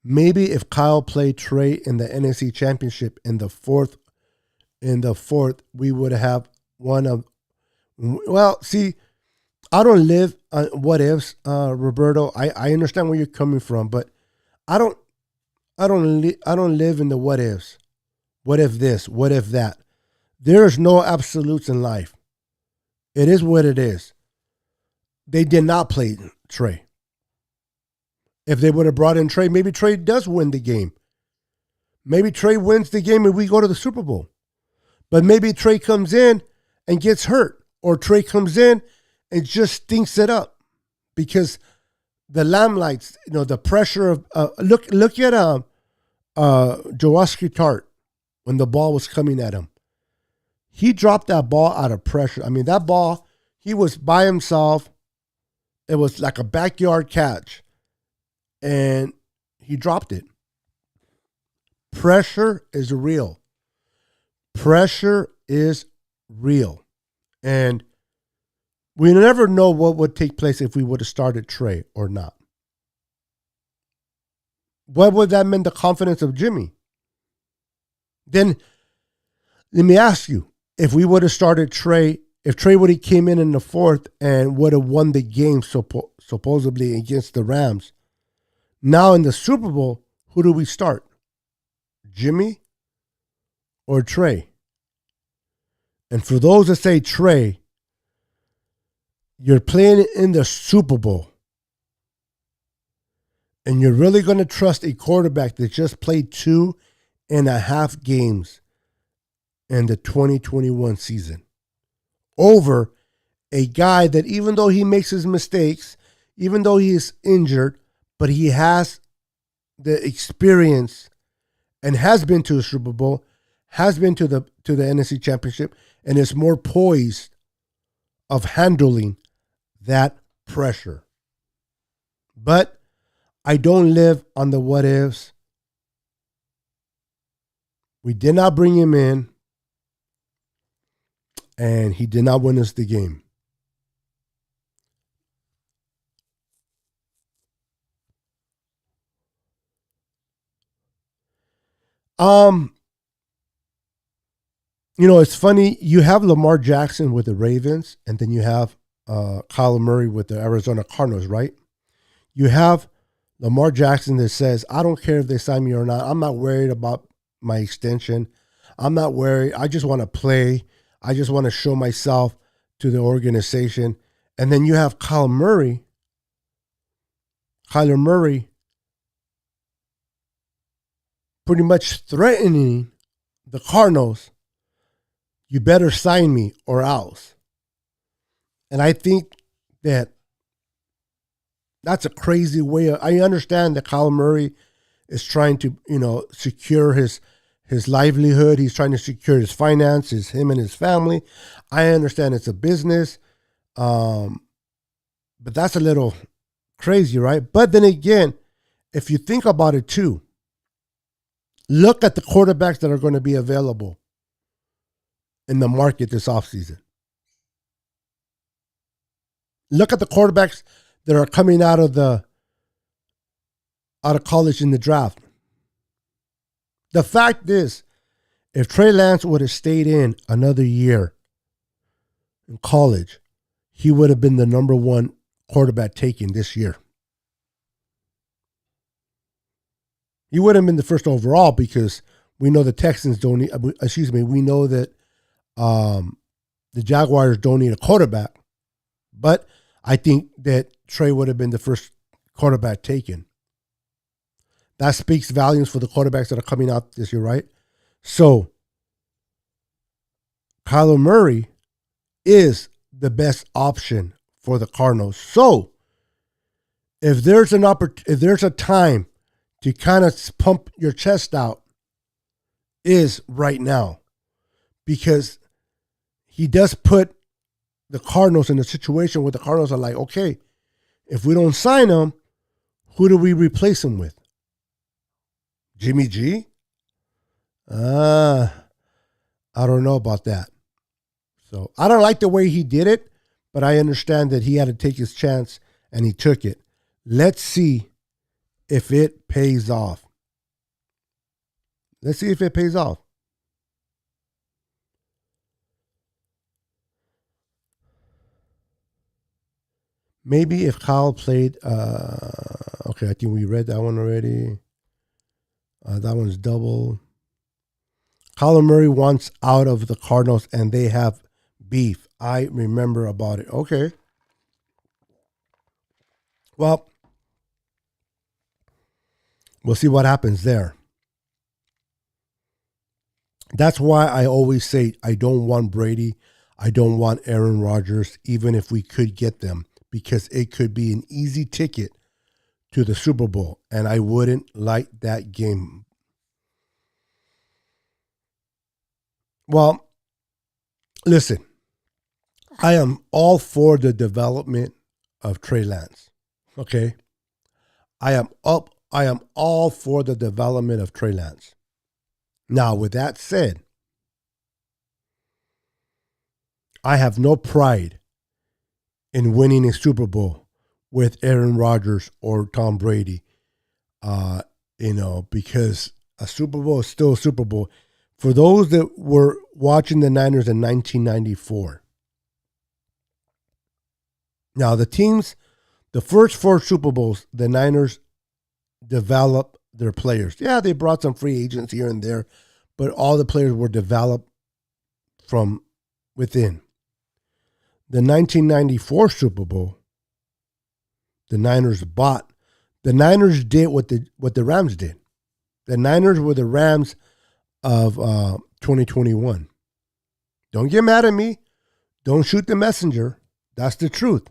Maybe if Kyle played Trey in the NFC Championship in the fourth, we would have one of. Well, see, I don't live on what ifs, Roberto. I understand where you're coming from, but I don't live in the what ifs. What if this? What if that? There's no absolutes in life. It is what it is. They did not play Trey. If they would have brought in Trey, maybe Trey does win the game. Maybe Trey wins the game and we go to the Super Bowl. But maybe Trey comes in and gets hurt. Or Trey comes in and just stinks it up. Because the limelights, the pressure of look at Jaworski Tart when the ball was coming at him. He dropped that ball out of pressure. I mean, that ball, he was by himself. It was like a backyard catch. And he dropped it. Pressure is real. Pressure is real. And we never know what would take place if we would have started Trey or not. What would that mean the confidence of Jimmy? Then let me ask you, if we would have started Trey, if Trey would have came in the fourth and would have won the game supposedly against the Rams, now in the Super Bowl, who do we start? Jimmy or Trey? And for those that say Trey, You're playing in the Super Bowl. And you're really going to trust a quarterback that just played 2.5 games in the 2021 season over a guy that, even though he makes his mistakes, even though he is injured, but he has the experience and has been to a Super Bowl, has been to the NFC Championship, and is more poised of handling that pressure. But I don't live on the what ifs. We did not bring him in, and he did not win us the game. It's funny. You have Lamar Jackson with the Ravens, and then you have Kyler Murray with the Arizona Cardinals, right? You have Lamar Jackson that says, I don't care if they sign me or not. I'm not worried about my extension. I'm not worried. I just want to play. I just want to show myself to the organization. And then you have Kyler Murray pretty much threatening the Cardinals, you better sign me or else. And I think that that's a crazy way. I understand that Kyler Murray is trying to, secure his livelihood. He's trying to secure his finances, him and his family. I understand it's a business, but that's a little crazy, right? But then again, if you think about it too, look at the quarterbacks that are going to be available in the market this offseason. Look at the quarterbacks that are coming out of college in the draft. The fact is, if Trey Lance would have stayed in another year in college, he would have been the number one quarterback taken this year. He would have been the first overall because we know the Texans don't need, we know that the Jaguars don't need a quarterback. But I think that Trey would have been the first quarterback taken. That speaks volumes for the quarterbacks that are coming out this year, right? So, Kyler Murray is the best option for the Cardinals. So, if there's a time to kind of pump your chest out, is right now, because he does put the Cardinals in a situation where the Cardinals are like, okay, if we don't sign him, who do we replace him with? Jimmy G? I don't know about that. So I don't like the way he did it, but I understand that he had to take his chance and he took it. Let's see if it pays off. Let's see if it pays off. Maybe if Kyle played, okay, I think we read that one already. That one's double. Kyler Murray wants out of the Cardinals and they have beef. I remember about it. Okay. Well, we'll see what happens there. That's why I always say I don't want Brady. I don't want Aaron Rodgers, even if we could get them, because it could be an easy ticket to the Super Bowl, and I wouldn't like that game. Well, listen, I am all for the development of Trey Lance. Okay? I am all for the development of Trey Lance. Now, with that said, I have no pride in winning a Super Bowl with Aaron Rodgers or Tom Brady, because a Super Bowl is still a Super Bowl. For those that were watching the Niners in 1994, now the first 4 Super Bowls, the Niners developed their players. Yeah, they brought some free agents here and there, but all the players were developed from within. The 1994 Super Bowl, the Niners bought. The Niners did what the Rams did. The Niners were the Rams of 2021. Don't get mad at me. Don't shoot the messenger. That's the truth.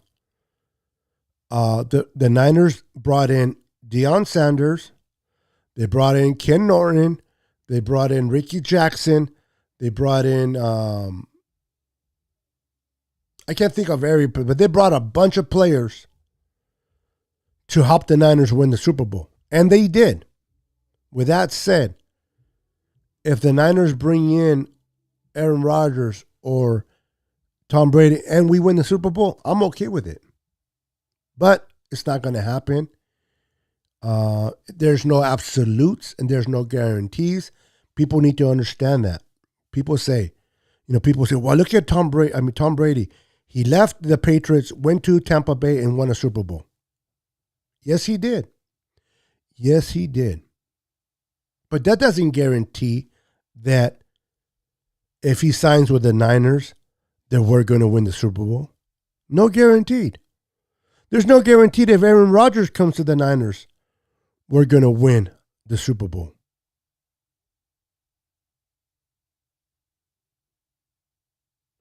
The Niners brought in Deion Sanders. They brought in Ken Norton. They brought in Ricky Jackson. They brought in, I can't think of but they brought a bunch of players to help the Niners win the Super Bowl. And they did. With that said, if the Niners bring in Aaron Rodgers or Tom Brady and we win the Super Bowl, I'm okay with it. But it's not going to happen. There's no absolutes and there's no guarantees. People need to understand that. People say, well, look at Tom Brady. Tom Brady. He left the Patriots, went to Tampa Bay, and won a Super Bowl. Yes, he did. Yes, he did. But that doesn't guarantee that if he signs with the Niners, that we're going to win the Super Bowl. No guaranteed. There's no guarantee that if Aaron Rodgers comes to the Niners, we're going to win the Super Bowl.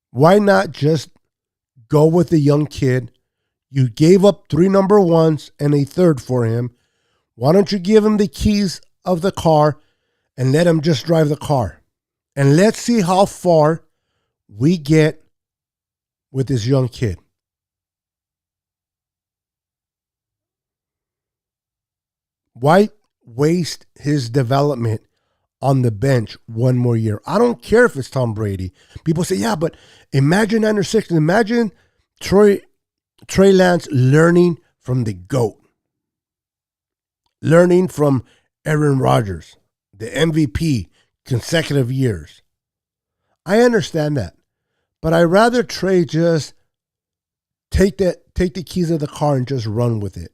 Why not just go with the young kid? You gave up 3 number ones and a third for him. Why don't you give him the keys of the car and let him just drive the car? And let's see how far we get with this young kid. Why waste his development on the bench one more year? I don't care if it's Tom Brady. People say, yeah, but imagine under 6. Imagine Trey Lance learning from the GOAT. Learning from Aaron Rodgers, the MVP, consecutive years. I understand that. But I'd rather Trey just take the keys of the car and just run with it.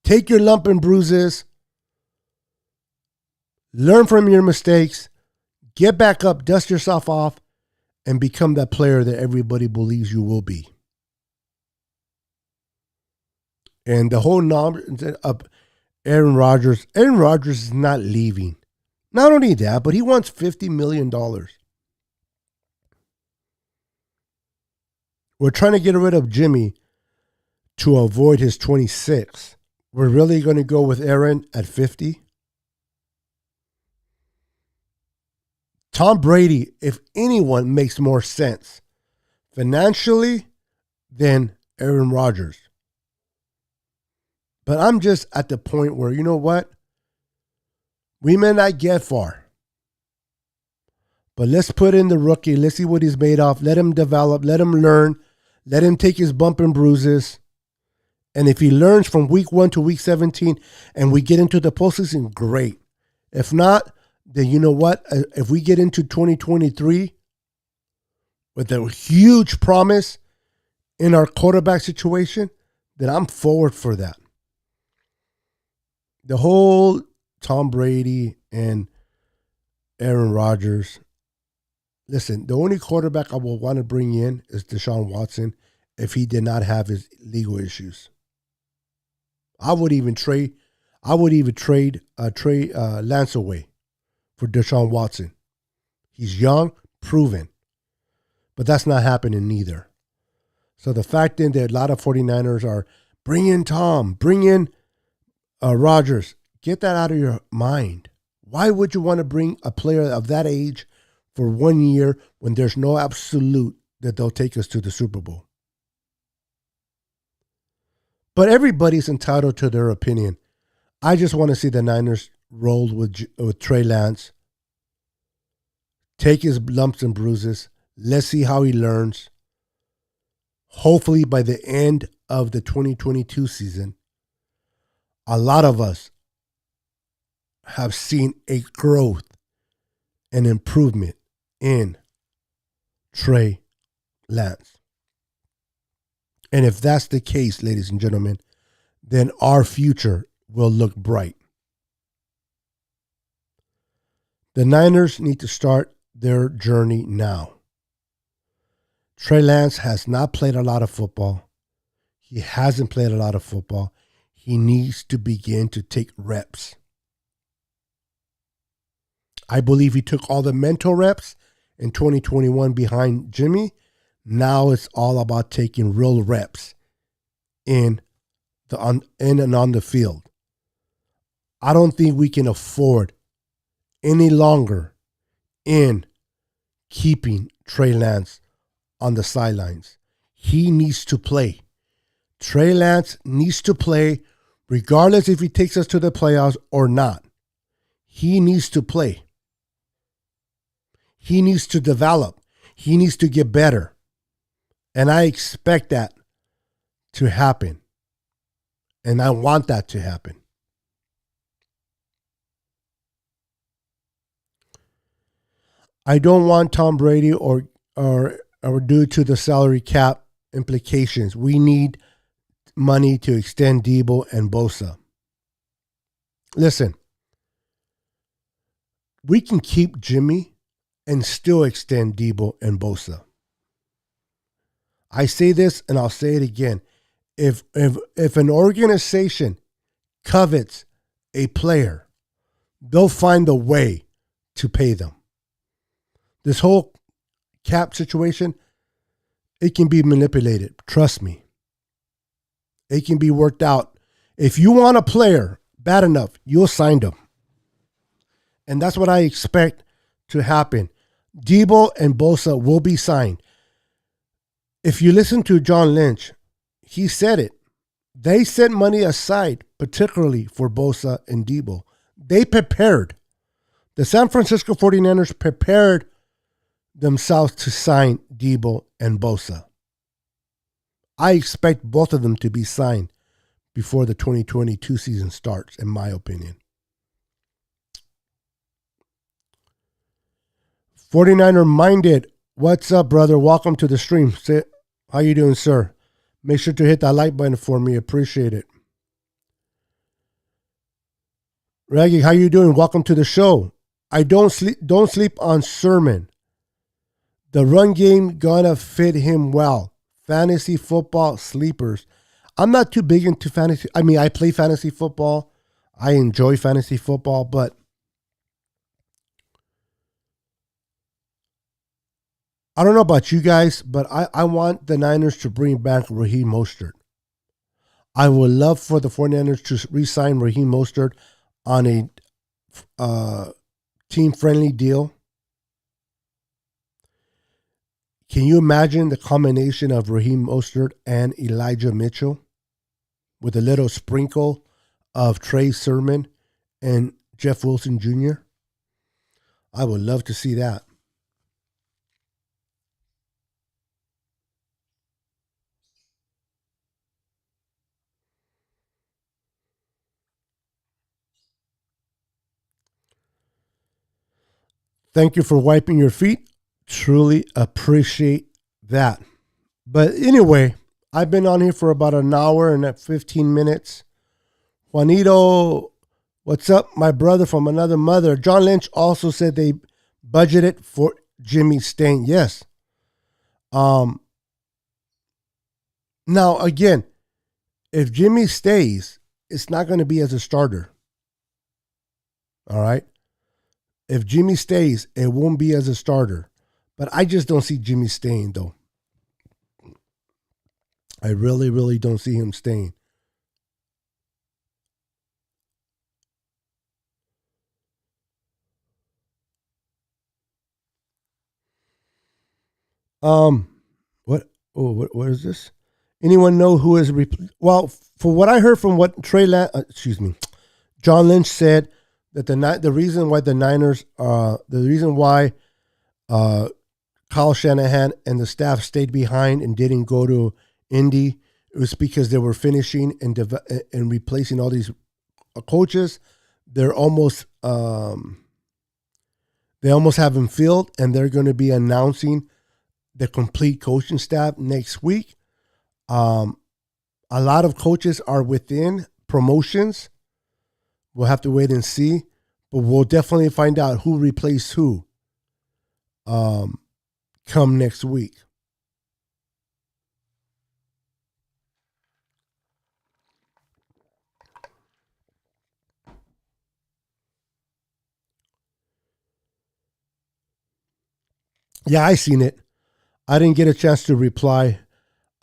Take your lump and bruises. Learn from your mistakes. Get back up, dust yourself off, and become that player that everybody believes you will be. And the whole nonsense of Aaron Rodgers is not leaving. Not only that, but he wants $50 million. We're trying to get rid of Jimmy to avoid his 26. We're really going to go with Aaron at 50? Tom Brady, if anyone, makes more sense financially than Aaron Rodgers. But I'm just at the point where, you know what? We may not get far. But let's put in the rookie. Let's see what he's made of. Let him develop. Let him learn. Let him take his bump and bruises. And if he learns from week 1 to week 17 and we get into the postseason, great. If not, then you know what? If we get into 2023 with a huge promise in our quarterback situation, then I'm forward for that. The whole Tom Brady and Aaron Rodgers. Listen, the only quarterback I will want to bring in is Deshaun Watson if he did not have his legal issues. I would even trade Lance away for Deshaun Watson. He's young, proven. But that's not happening either. So the fact that a lot of 49ers are bring in Tom, bring in Rodgers, get that out of your mind. Why would you want to bring a player of that age for 1 year when there's no absolute that they'll take us to the Super Bowl? But everybody's entitled to their opinion. I just want to see the Niners rolled with Trey Lance. Take his lumps and bruises. Let's see how he learns. Hopefully by the end of the 2022 season, a lot of us have seen a growth and improvement in Trey Lance. And if that's the case, ladies and gentlemen, then our future will look bright. The Niners need to start their journey now. Trey Lance has not played a lot of football. He hasn't played a lot of football. He needs to begin to take reps. I believe he took all the mental reps in 2021 behind Jimmy. Now it's all about taking real reps in and on the field. I don't think we can afford any longer in keeping Trey Lance on the sidelines. He needs to play. Trey Lance needs to play regardless if he takes us to the playoffs or not. He needs to play. He needs to develop. He needs to get better. And I expect that to happen. And I want that to happen. I don't want Tom Brady or due to the salary cap implications. We need money to extend Debo and Bosa. Listen, we can keep Jimmy and still extend Debo and Bosa. I say this and I'll say it again. If an organization covets a player, they'll find a way to pay them. This whole cap situation, it can be manipulated. Trust me. It can be worked out. If you want a player bad enough, you'll sign them. And that's what I expect to happen. Debo and Bosa will be signed. If you listen to John Lynch, he said it. They set money aside, particularly for Bosa and Debo. They prepared. The San Francisco 49ers prepared themselves to sign Debo and Bosa. I expect both of them to be signed before the 2022 season starts, in my opinion. 49er Minded, what's up, brother? Welcome to the stream. How you doing, sir? Make sure to hit that like button for me. Appreciate it. Reggie, how you doing? Welcome to the show. I don't sleep on Sermon. The run game gonna fit him well. Fantasy football sleepers. I'm not too big into fantasy. I mean, I play fantasy football. I enjoy fantasy football, but I don't know about you guys, but I want the Niners to bring back Raheem Mostert. I would love for the 49ers to re-sign Raheem Mostert on a team-friendly deal. Can you imagine the combination of Raheem Mostert and Elijah Mitchell with a little sprinkle of Trey Sermon and Jeff Wilson Jr.? I would love to see that. Thank you for wiping your feet. Truly appreciate that. But anyway, I've been on here for about an hour and 15 minutes. Juanito, what's up? My brother from another mother. John Lynch also said they budgeted for Jimmy staying. Yes. Now, again, if Jimmy stays, it's not going to be as a starter. All right? If Jimmy stays, it won't be as a starter. But I just don't see Jimmy staying, though. I really, really don't see him staying. What? Oh, what is this? Anyone know who is? Well, for what I heard from what John Lynch said that the reason why the Niners, the reason why, Kyle Shanahan and the staff stayed behind and didn't go to Indy. It was because they were finishing and replacing all these coaches. They're almost they almost have them filled, and they're going to be announcing the complete coaching staff next week. A lot of coaches are within promotions. We'll have to wait and see, but we'll definitely find out who replaced who. Come next week. Yeah, I seen it. I didn't get a chance to reply.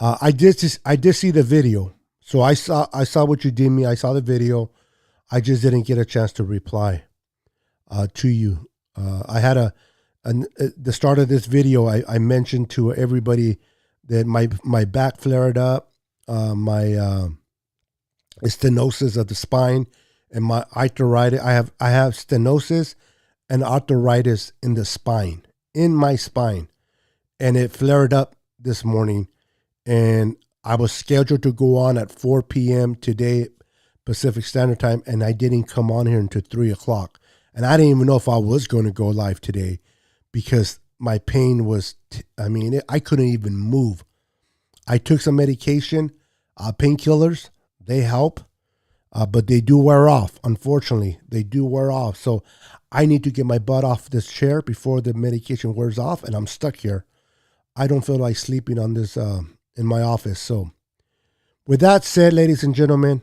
I did see the video, so I saw what you did me. I saw the video. I just didn't get a chance to reply to you. I had at the start of this video. I mentioned to everybody that my back flared up, my stenosis of the spine, and my arthritis. I have stenosis and arthritis in the spine, in my spine, and it flared up this morning. And I was scheduled to go on at 4 p.m. today, Pacific Standard Time, and I didn't come on here until 3 o'clock. And I didn't even know if I was going to go live today because my pain was, I couldn't even move. I took some medication, painkillers, they help, but they do wear off. Unfortunately, they do wear off. So I need to get my butt off this chair before the medication wears off, and I'm stuck here. I don't feel like sleeping on this in my office. So with that said, ladies and gentlemen,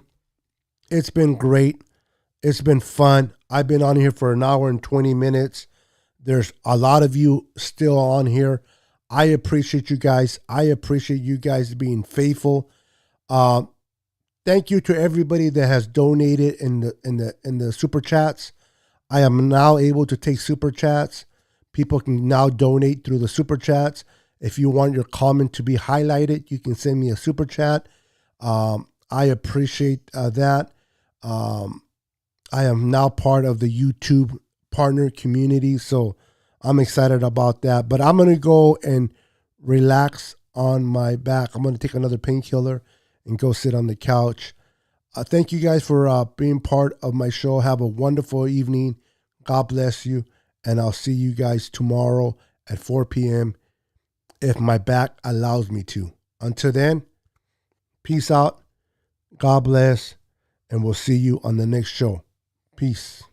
it's been great. It's been fun. I've been on here for an hour and 20 minutes. There's a lot of you still on here. I appreciate you guys. I appreciate you guys being faithful. Thank you to everybody that has donated in the super chats. I am now able to take super chats. People can now donate through the super chats. If you want your comment to be highlighted, you can send me a super chat. I appreciate that. I am now part of the YouTube partner community, so I'm excited about that. But I'm going to go and relax on my back. I'm going to take another painkiller and go sit on the couch. Thank you guys for being part of my show. Have a wonderful evening. God bless you. And I'll see you guys tomorrow at 4 p.m. if my back allows me to. Until then, peace out. God bless. And we'll see you on the next show. Peace.